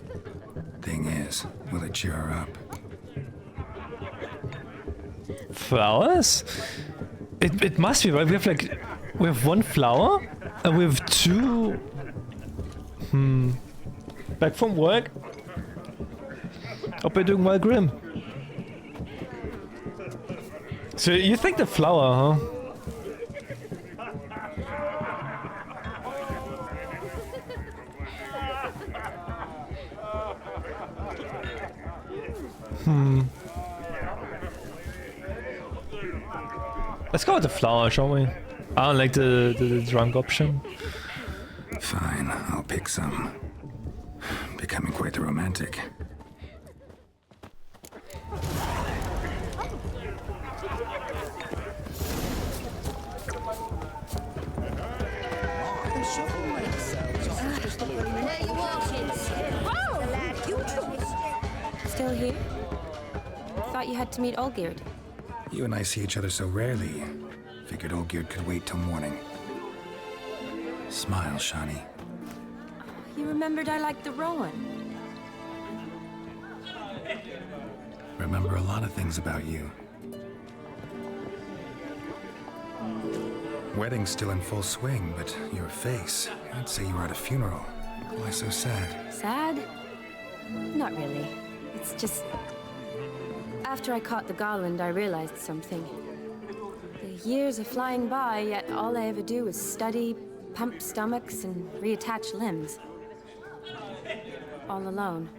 Thing is, will it cheer her up? flowers? It must be, right? We have one flower and we have two. Back from work. Hope you're doing well, Grim. So you think the flower, huh? Let's go with the flower, shall we? I don't like the drunk option. Fine, I'll pick some. Becoming quite the romantic. Still here? Thought you had to meet Olgierd. You and I see each other so rarely. Figured Olgierd could wait till morning. Smile, Shani. You remembered I liked the Rowan. Remember a lot of things about you. Wedding's still in full swing, but your face, I'd say you were at a funeral. Why so sad? Sad? Not really. It's just... After I caught the garland, I realized something. The years are flying by, yet all I ever do is study, pump stomachs, and reattach limbs. All alone.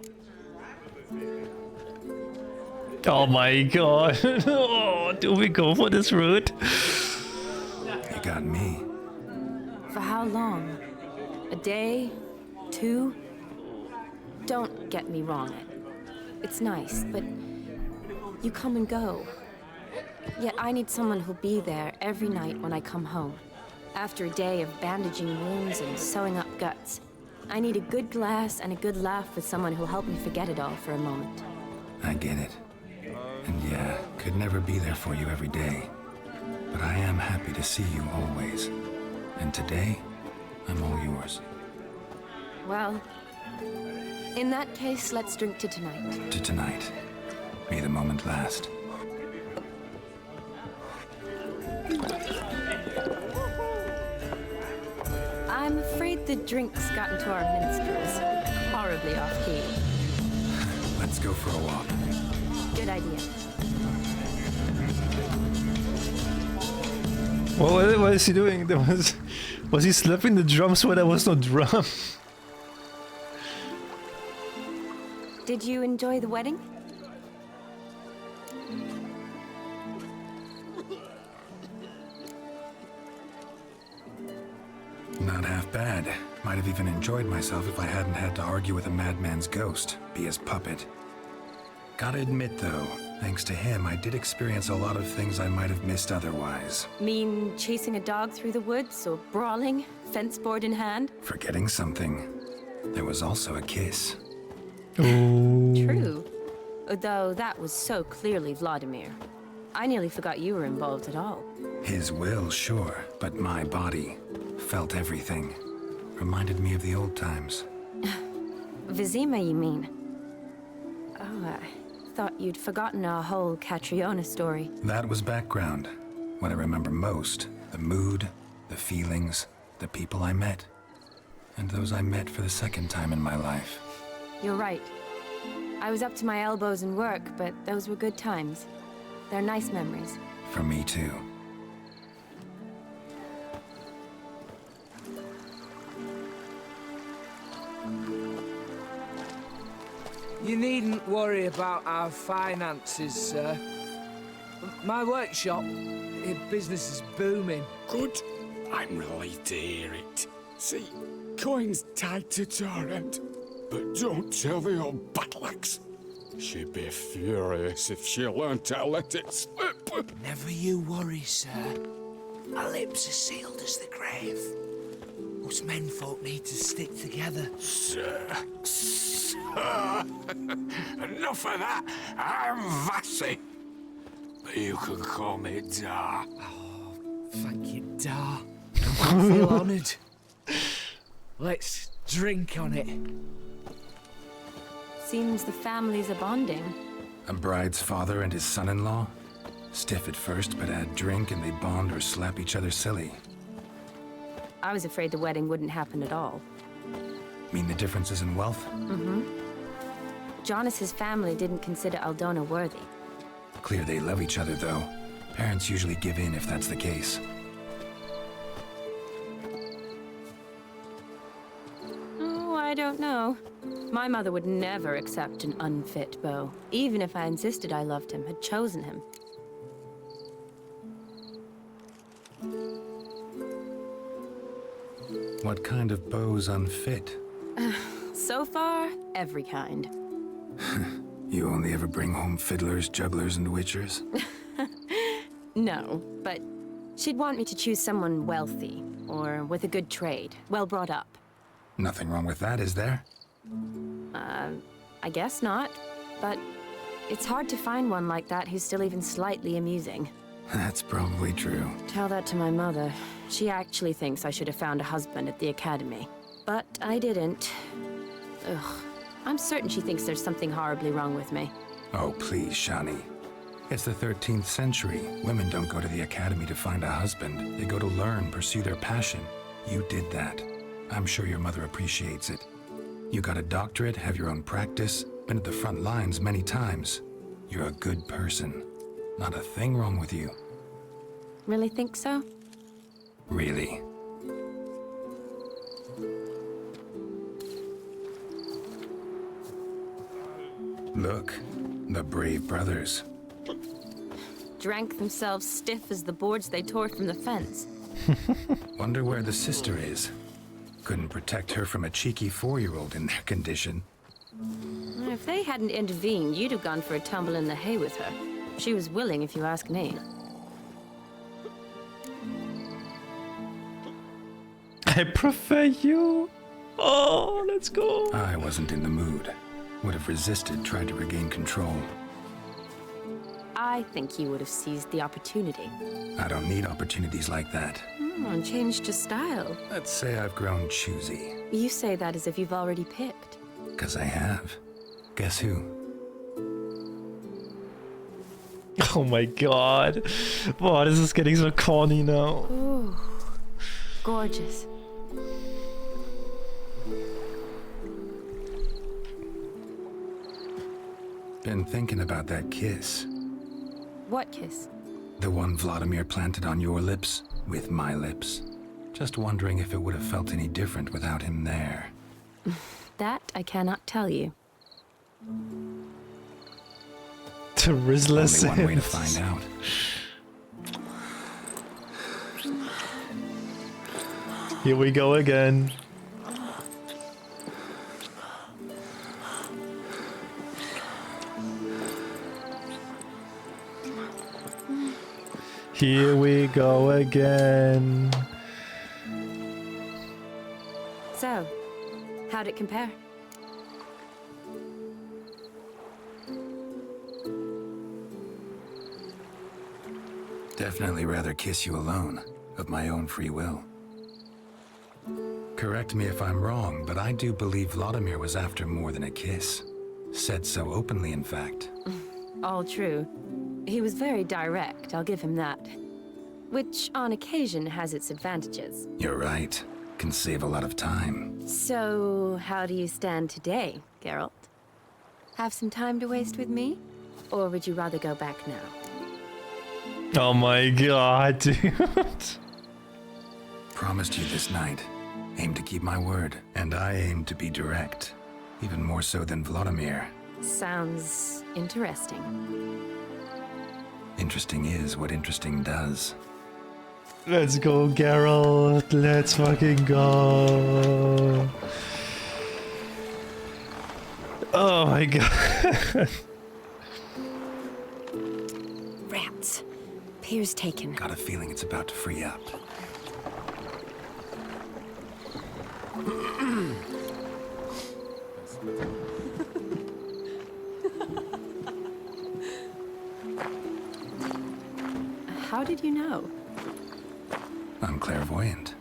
Oh my god. Oh, do we go for this route? You got me. For how long? A day? 2? Don't get me wrong. It's nice, but you come and go. Yet I need someone who'll be there every night when I come home. After a day of bandaging wounds and sewing up guts, I need a good glass and a good laugh with someone who'll help me forget it all for a moment. I get it. And yeah, could never be there for you every day. But I am happy to see you always. And today, I'm all yours. Well, in that case, let's drink to tonight. To tonight. May the moment last. I'm afraid the drinks got into our minstrels. Horribly off-key. Let's go for a walk. Good idea. What is he doing? Was he slapping the drums when there was no drum? Did you enjoy the wedding? Not half bad. Might have even enjoyed myself if I hadn't had to argue with a madman's ghost, be his puppet. Gotta admit though, thanks to him, I did experience a lot of things I might have missed otherwise. Mean chasing a dog through the woods, or brawling, fence board in hand? Forgetting something. There was also a kiss. True. Though that was so clearly Vladimir. I nearly forgot you were involved at all. His will, sure, but my body felt everything. Reminded me of the old times. Vizima, you mean? Oh, I thought you'd forgotten our whole Catriona story. That was background. What I remember most, the mood, the feelings, the people I met. And those I met for the second time in my life. You're right. I was up to my elbows in work, but those were good times. They're nice memories. For me too. You needn't worry about our finances, sir. My workshop, business is booming. Good. I'm relieved to hear it. See, coin's tied to Torrent. But don't tell the old battle-axe. She'd be furious if she learned to let it slip. Never you worry, sir. Our lips are sealed as the grave. Us menfolk need to stick together. Sir. Enough of that. I'm Vassy. But you can call me Dar. Oh, thank you, Dar. I feel honoured. Let's drink on it. Seems the families are bonding. A bride's father and his son-in-law? Stiff at first, but add drink and they bond or slap each other silly. I was afraid the wedding wouldn't happen at all. Mean the differences in wealth? Mm-hmm. Jonas's family didn't consider Aldona worthy. Clear they love each other, though. Parents usually give in if that's the case. Oh, I don't know. My mother would never accept an unfit beau, even if I insisted I loved him, had chosen him. What kind of beau's unfit? So far, every kind. You only ever bring home fiddlers, jugglers, and witchers? No, but she'd want me to choose someone wealthy, or with a good trade, well brought up. Nothing wrong with that, is there? I guess not, but it's hard to find one like that who's still even slightly amusing. That's probably true. Tell that to my mother. She actually thinks I should have found a husband at the academy. But I didn't. Ugh. I'm certain she thinks there's something horribly wrong with me. Oh, please, Shani. It's the 13th century. Women don't go to the academy to find a husband. They go to learn, pursue their passion. You did that. I'm sure your mother appreciates it. You got a doctorate, have your own practice, been at the front lines many times. You're a good person. Not a thing wrong with you. Really think so? Really. Look, the brave brothers. Drank themselves stiff as the boards they tore from the fence. Wonder where the sister is. Couldn't protect her from a cheeky 4-year-old in their condition. If they hadn't intervened, you'd have gone for a tumble in the hay with her. She was willing, if you ask me. I prefer you. Oh, let's go. I wasn't in the mood. Would have resisted, tried to regain control. I think you would have seized the opportunity. I don't need opportunities like that. And changed your style. Let's say I've grown choosy. You say that as if you've already picked. 'Cause I have. Guess who? Oh my god. Wow, this is getting so corny now. Ooh, gorgeous. Been thinking about that kiss. What kiss? The one Vladimir planted on your lips, with my lips. Just wondering if it would have felt any different without him there. That I cannot tell you. To Rizzler Only one way to Sims. find out. Here we go again. Here we go again. So, how'd it compare? Definitely rather kiss you alone, of my own free will. Correct me if I'm wrong, but I do believe Vladimir was after more than a kiss. Said so openly, in fact. All true. He was very direct, I'll give him that. Which, on occasion, has its advantages. You're right. Can save a lot of time. So, how do you stand today, Geralt? Have some time to waste with me? Or would you rather go back now? Oh my god, dude. Promised you this night. Aim to keep my word. And I aim to be direct. Even more so than Vladimir. Sounds interesting. Interesting is what interesting does. Let's go, Geralt. Let's fucking go. Oh my god. Rats. Pier's taken. Got a feeling it's about to free up. How did you know? I'm clairvoyant.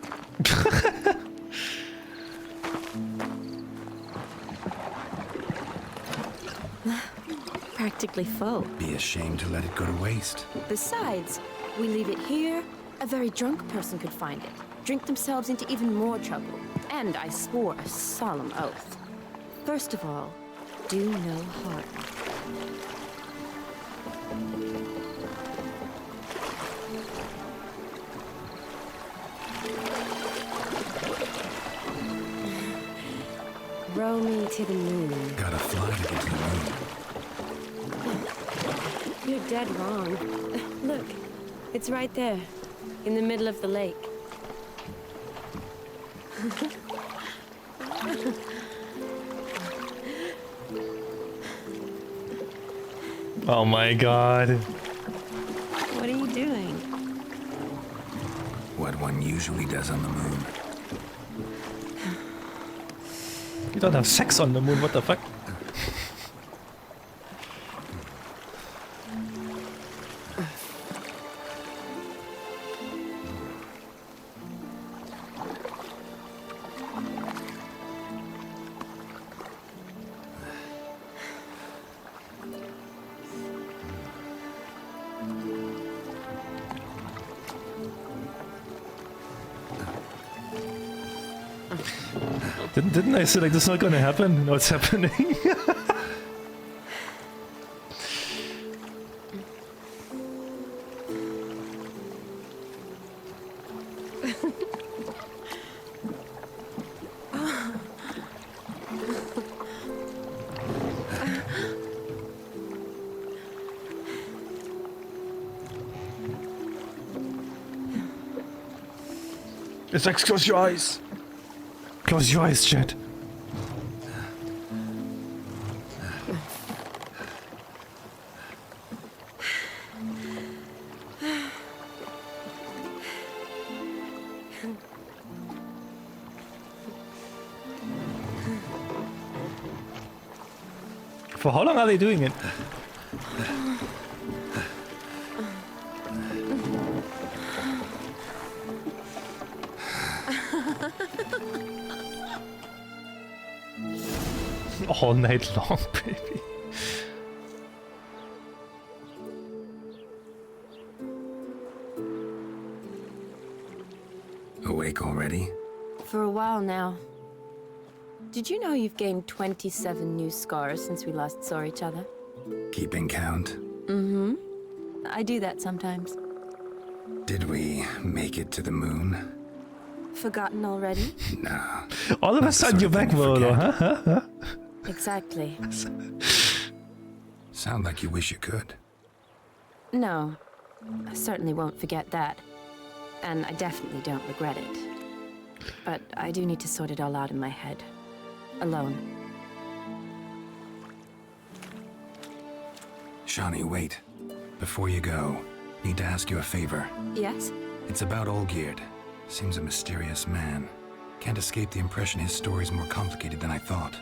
practically full. Be ashamed to let it go to waste. Besides, we leave it here, a very drunk person could find it, drink themselves into even more trouble. And I swore a solemn oath. First of all, do no harm. Row me to the moon. Gotta fly to get to the moon. You're dead wrong. Look, it's right there, in the middle of the lake. Oh my god. What are you doing? What one usually does on the moon. You don't have sex on the moon, what the fuck? Didn't I say like this is not gonna happen? No, it's happening. It's like close your eyes. Close your eyes, Chet. For how long are they doing it? All night long, baby. Awake already? For a while now. Did you know you've gained 27 new scars since we last saw each other? Keeping count? Mm-hmm. I do that sometimes. Did we make it to the moon? Forgotten already? No. All of a sudden you're back, Volo, huh? Exactly. Sound like you wish you could. No, I certainly won't forget that. And I definitely don't regret it. But I do need to sort it all out in my head. Alone. Shani, wait. Before you go, need to ask you a favor. Yes? It's about Olgierd. Seems a mysterious man. Can't escape the impression his story's more complicated than I thought.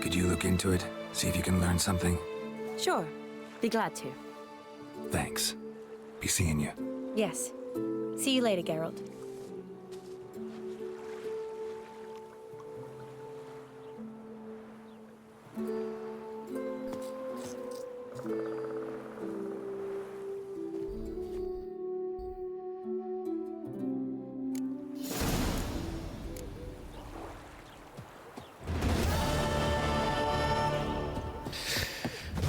Could you look into it? See if you can learn something? Sure. Be glad to. Thanks. Be seeing you. Yes. See you later, Geralt.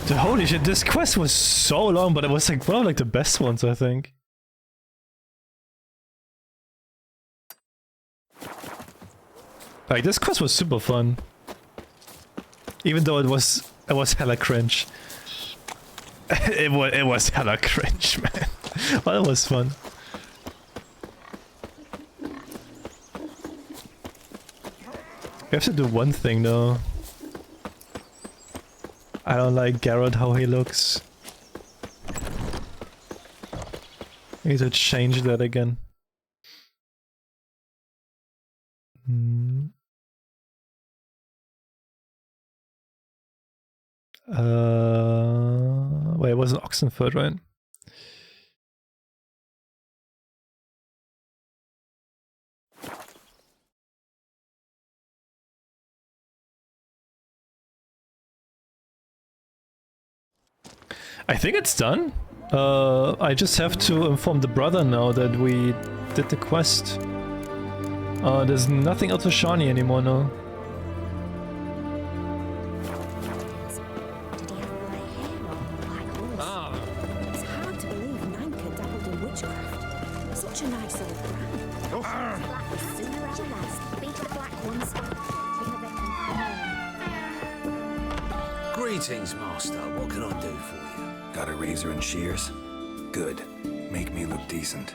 Dude, holy shit, this quest was so long, but it was like one of like the best ones, I think. Like this quest was super fun. Even though it was hella cringe. it was hella cringe, man. But it was fun. We have to do one thing though. I don't like Geralt how he looks. I need to change that again. Wait, it wasn't Oxenford, right? I think it's done. I just have to inform the brother now that we did the quest. There's nothing else for Shani anymore now. It's hard to believe Nanka dabbled in witchcraft. Such a nice old brand. Black is sooner or last. Beat the black ones. Greetings, Master. What can I do for you? Got a razor and shears? Good. Make me look decent.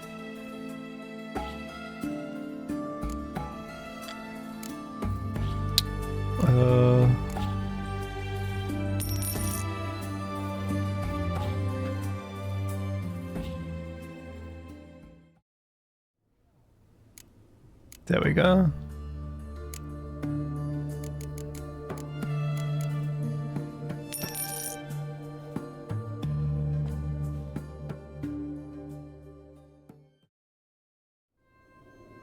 There we go.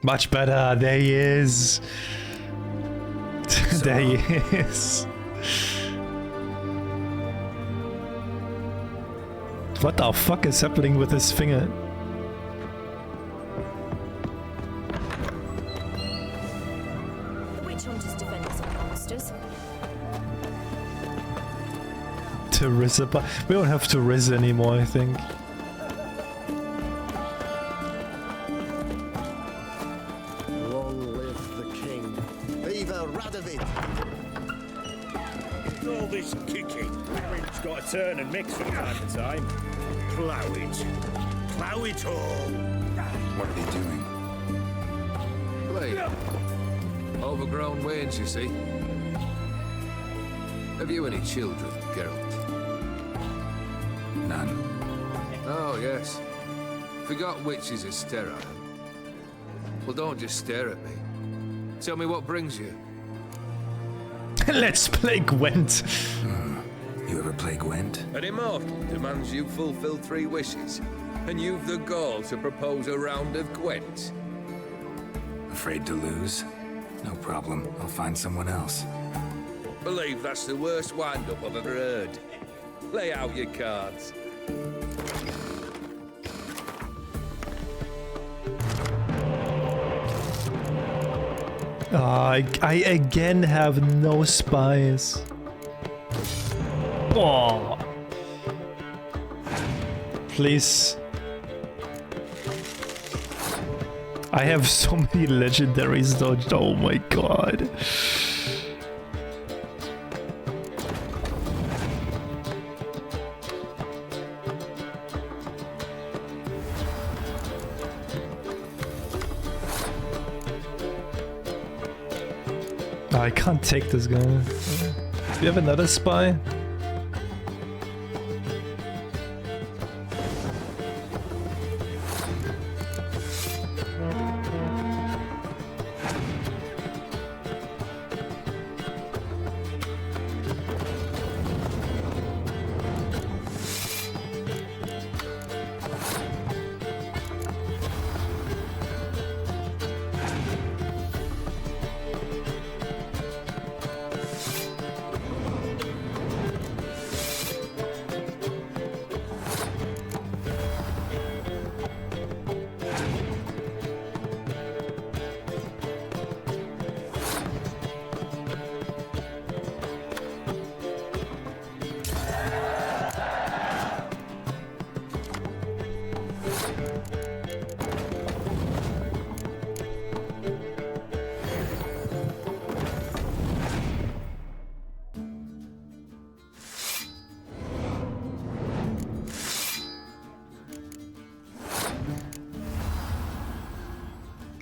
Much better. There he is. There he is. What the fuck is happening with his finger? The witch hunters defend us on monsters. To Riz, but we don't have to Riz anymore, I think. Long live the king. Viva Radovid! All this kicking. It's got to turn and mix from time to time. Plough it. Plough it all. What are they doing? Play. Overgrown wains, you see. Have you any children, Geralt? None. Oh, yes. Forgot witches are sterile. Well, don't just stare at me. Tell me what brings you. Let's play Gwent. You ever play Gwent? An immortal demands you fulfill 3 wishes, and you've the gall to propose a round of Gwent. Afraid to lose? No problem. I'll find someone else. Believe that's the worst wind-up I've ever heard. Lay out your cards. I again have no spies. Oh. Please. I have so many legendaries dodged. Oh my god. I can't take this guy. Do you have another spy?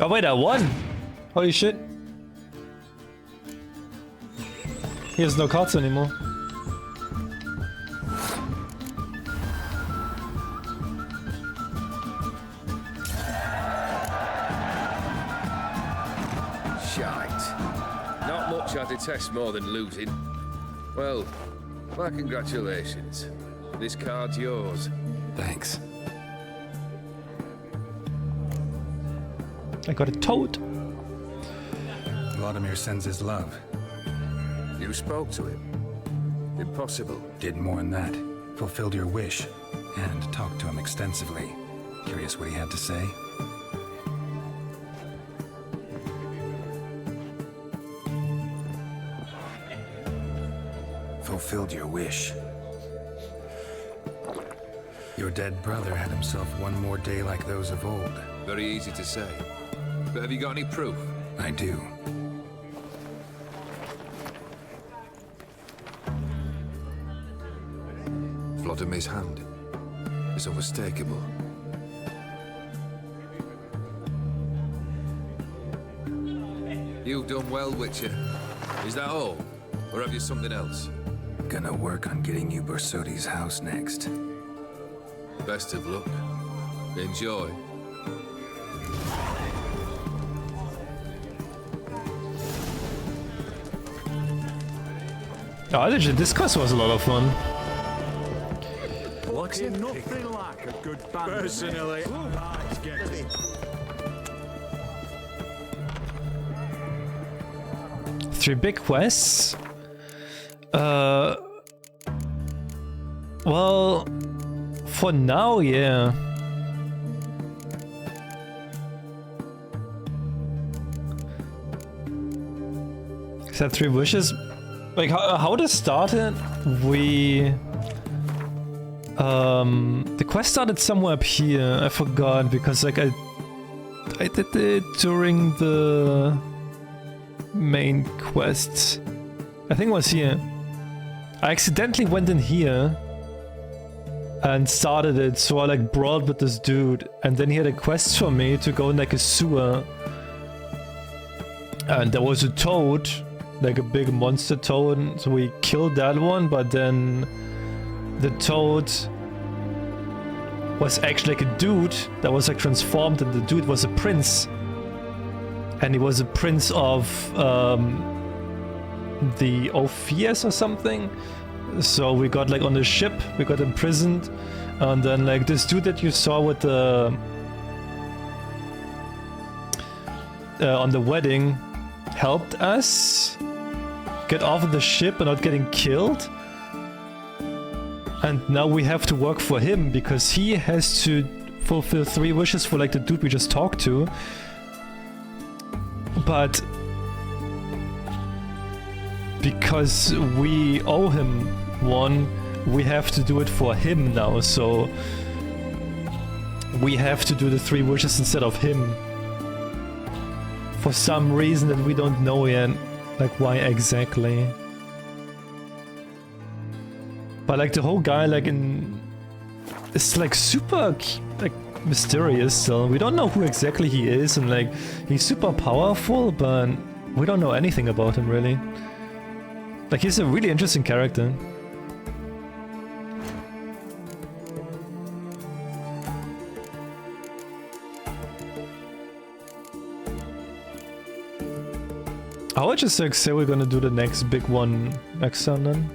Oh wait, I won! Holy shit. He has no cards anymore. Shite. Not much I detest more than losing. Well, my congratulations. This card's yours. Thanks. I got a toad. Vladimir sends his love. You spoke to him? Impossible. Did more than that. fulfilled your wish and talked to him extensively. Curious what he had to say? Fulfilled your wish. Your dead brother had himself one more day like those of old. Very easy to say. But have you got any proof? I do. Vladimir's hand is unmistakable. You've done well, Witcher. Is that all? Or have you something else? Gonna work on getting you Borsodi's house next. Best of luck. Enjoy. Oh, legit, this quest was a lot of fun. What's nothing like a good band? Personally, I get it. Three big quests. Well, for now, yeah. Is that 3 wishes? Like, how this started, the quest started somewhere up here. I forgot because like I did it during the main quest. I think it was here. I accidentally went in here and started it, so I like brawled with this dude, and then he had a quest for me to go in like a sewer, and there was a toad, like a big monster toad, so we killed that one, but then the toad was actually like a dude that was like transformed, and the dude was a prince, and he was a prince of the Ophias or something. So we got like on the ship, we got imprisoned, and then like this dude that you saw with the on the wedding helped us get off of the ship and not getting killed. And now we have to work for him because he has to fulfill 3 wishes for like the dude we just talked to. But because we owe him one, we have to do it for him now, so we have to do the 3 wishes instead of him. For some reason that we don't know yet, like why exactly. But like the whole guy like it's like super like mysterious still. We don't know who exactly he is, and like he's super powerful, but we don't know anything about him really. Like he's a really interesting character. I would just like say we're gonna do the next big one next time then.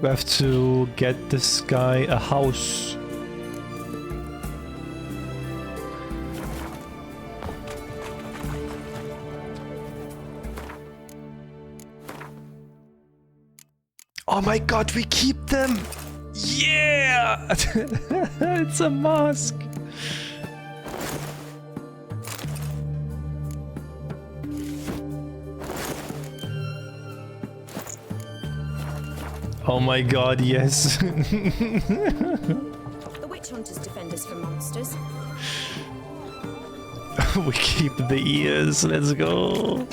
We have to get this guy a house. Oh my god, we keep them! Yeah! It's a mask! Oh my god, yes. The witch hunters defend us from monsters. We keep the ears, let's go.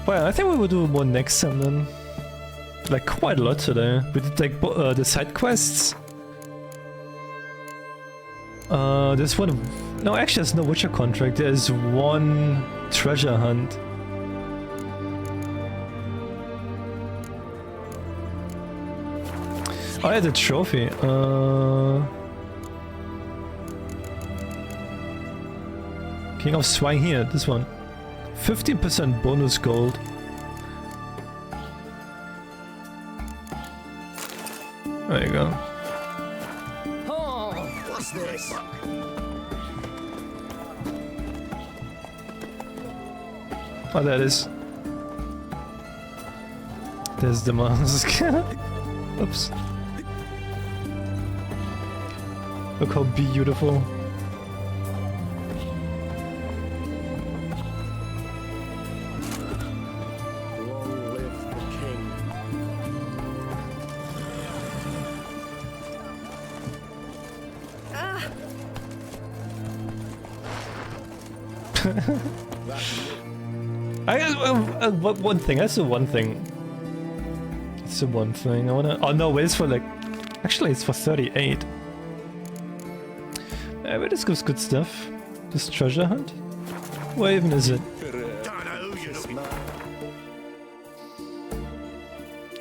Well, I think we will do more next time then. Like quite a lot today. We did like the side quests. There's one. No, actually, there's no Witcher contract. There's one treasure hunt. Oh yeah, the trophy. King of Swine here. This one. 15% bonus gold. There you go. What's this? Oh, there it is. There's the mask. Oops. Look how beautiful. Long live the king. One thing. That's the one thing. It's the one thing I wanna. Oh no, wait, it's for like. Actually, it's for 38. But this gives good stuff. This treasure hunt. Where even is it?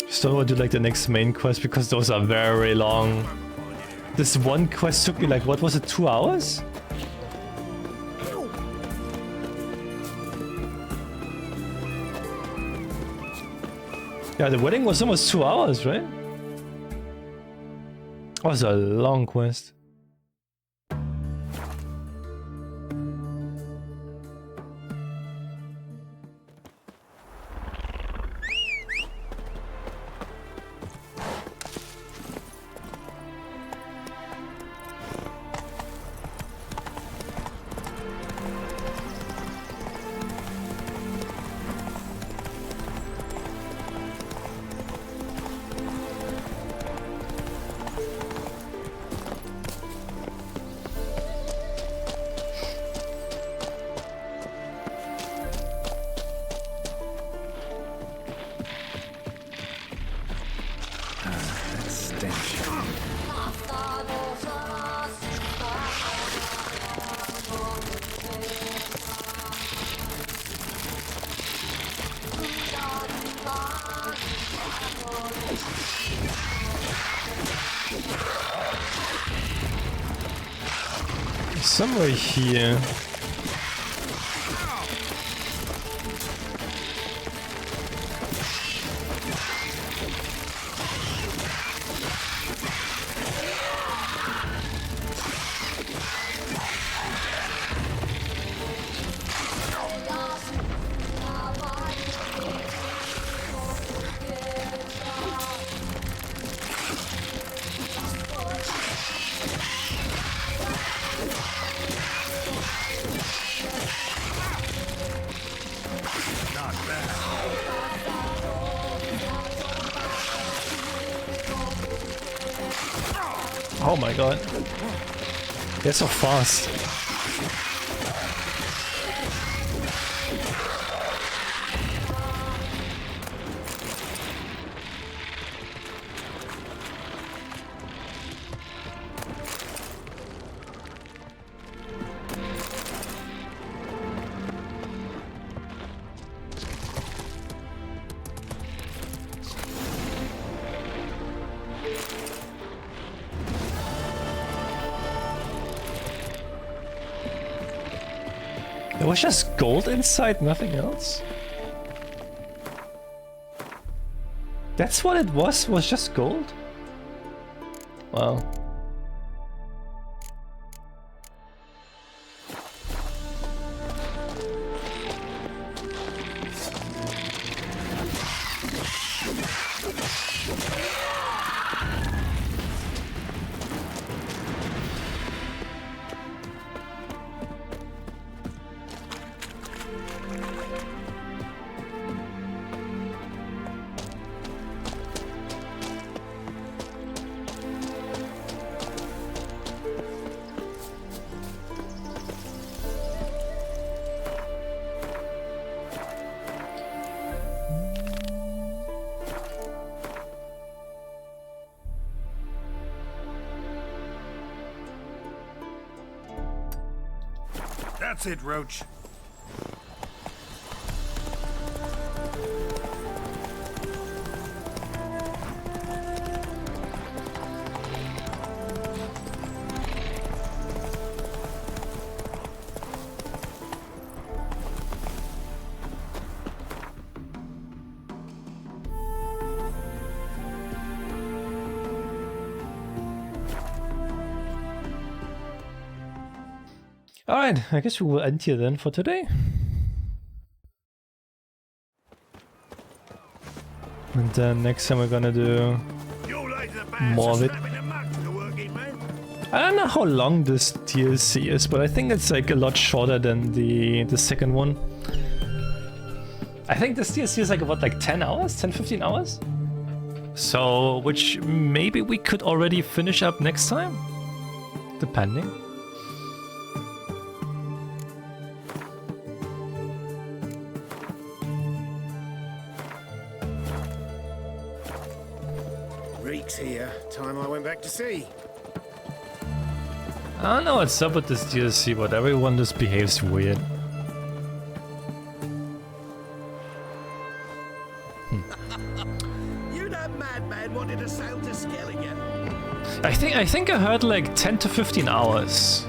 Still want to do like the next main quest because those are very long. This one quest took me like, what was it, 2 hours? Yeah, the wedding was almost 2 hours, right? That was a long quest. Somewhere here. Oh my god. They're so fast. There was just gold inside, nothing else? That's what it was just gold? Wow. That's it, Roach. Alright, I guess we will end here then for today. And then next time we're gonna do more of it. I don't know how long this DLC is, but I think it's like a lot shorter than the second one. I think this DLC is like about like 10 hours, 10-15 hours. So, which maybe we could already finish up next time, depending. Reek's here. Time I went back to sea. I don't know what's up with this DLC, but everyone just behaves weird. You that madman wanted to sail to Skellige. I think I heard like 10 to 15 hours.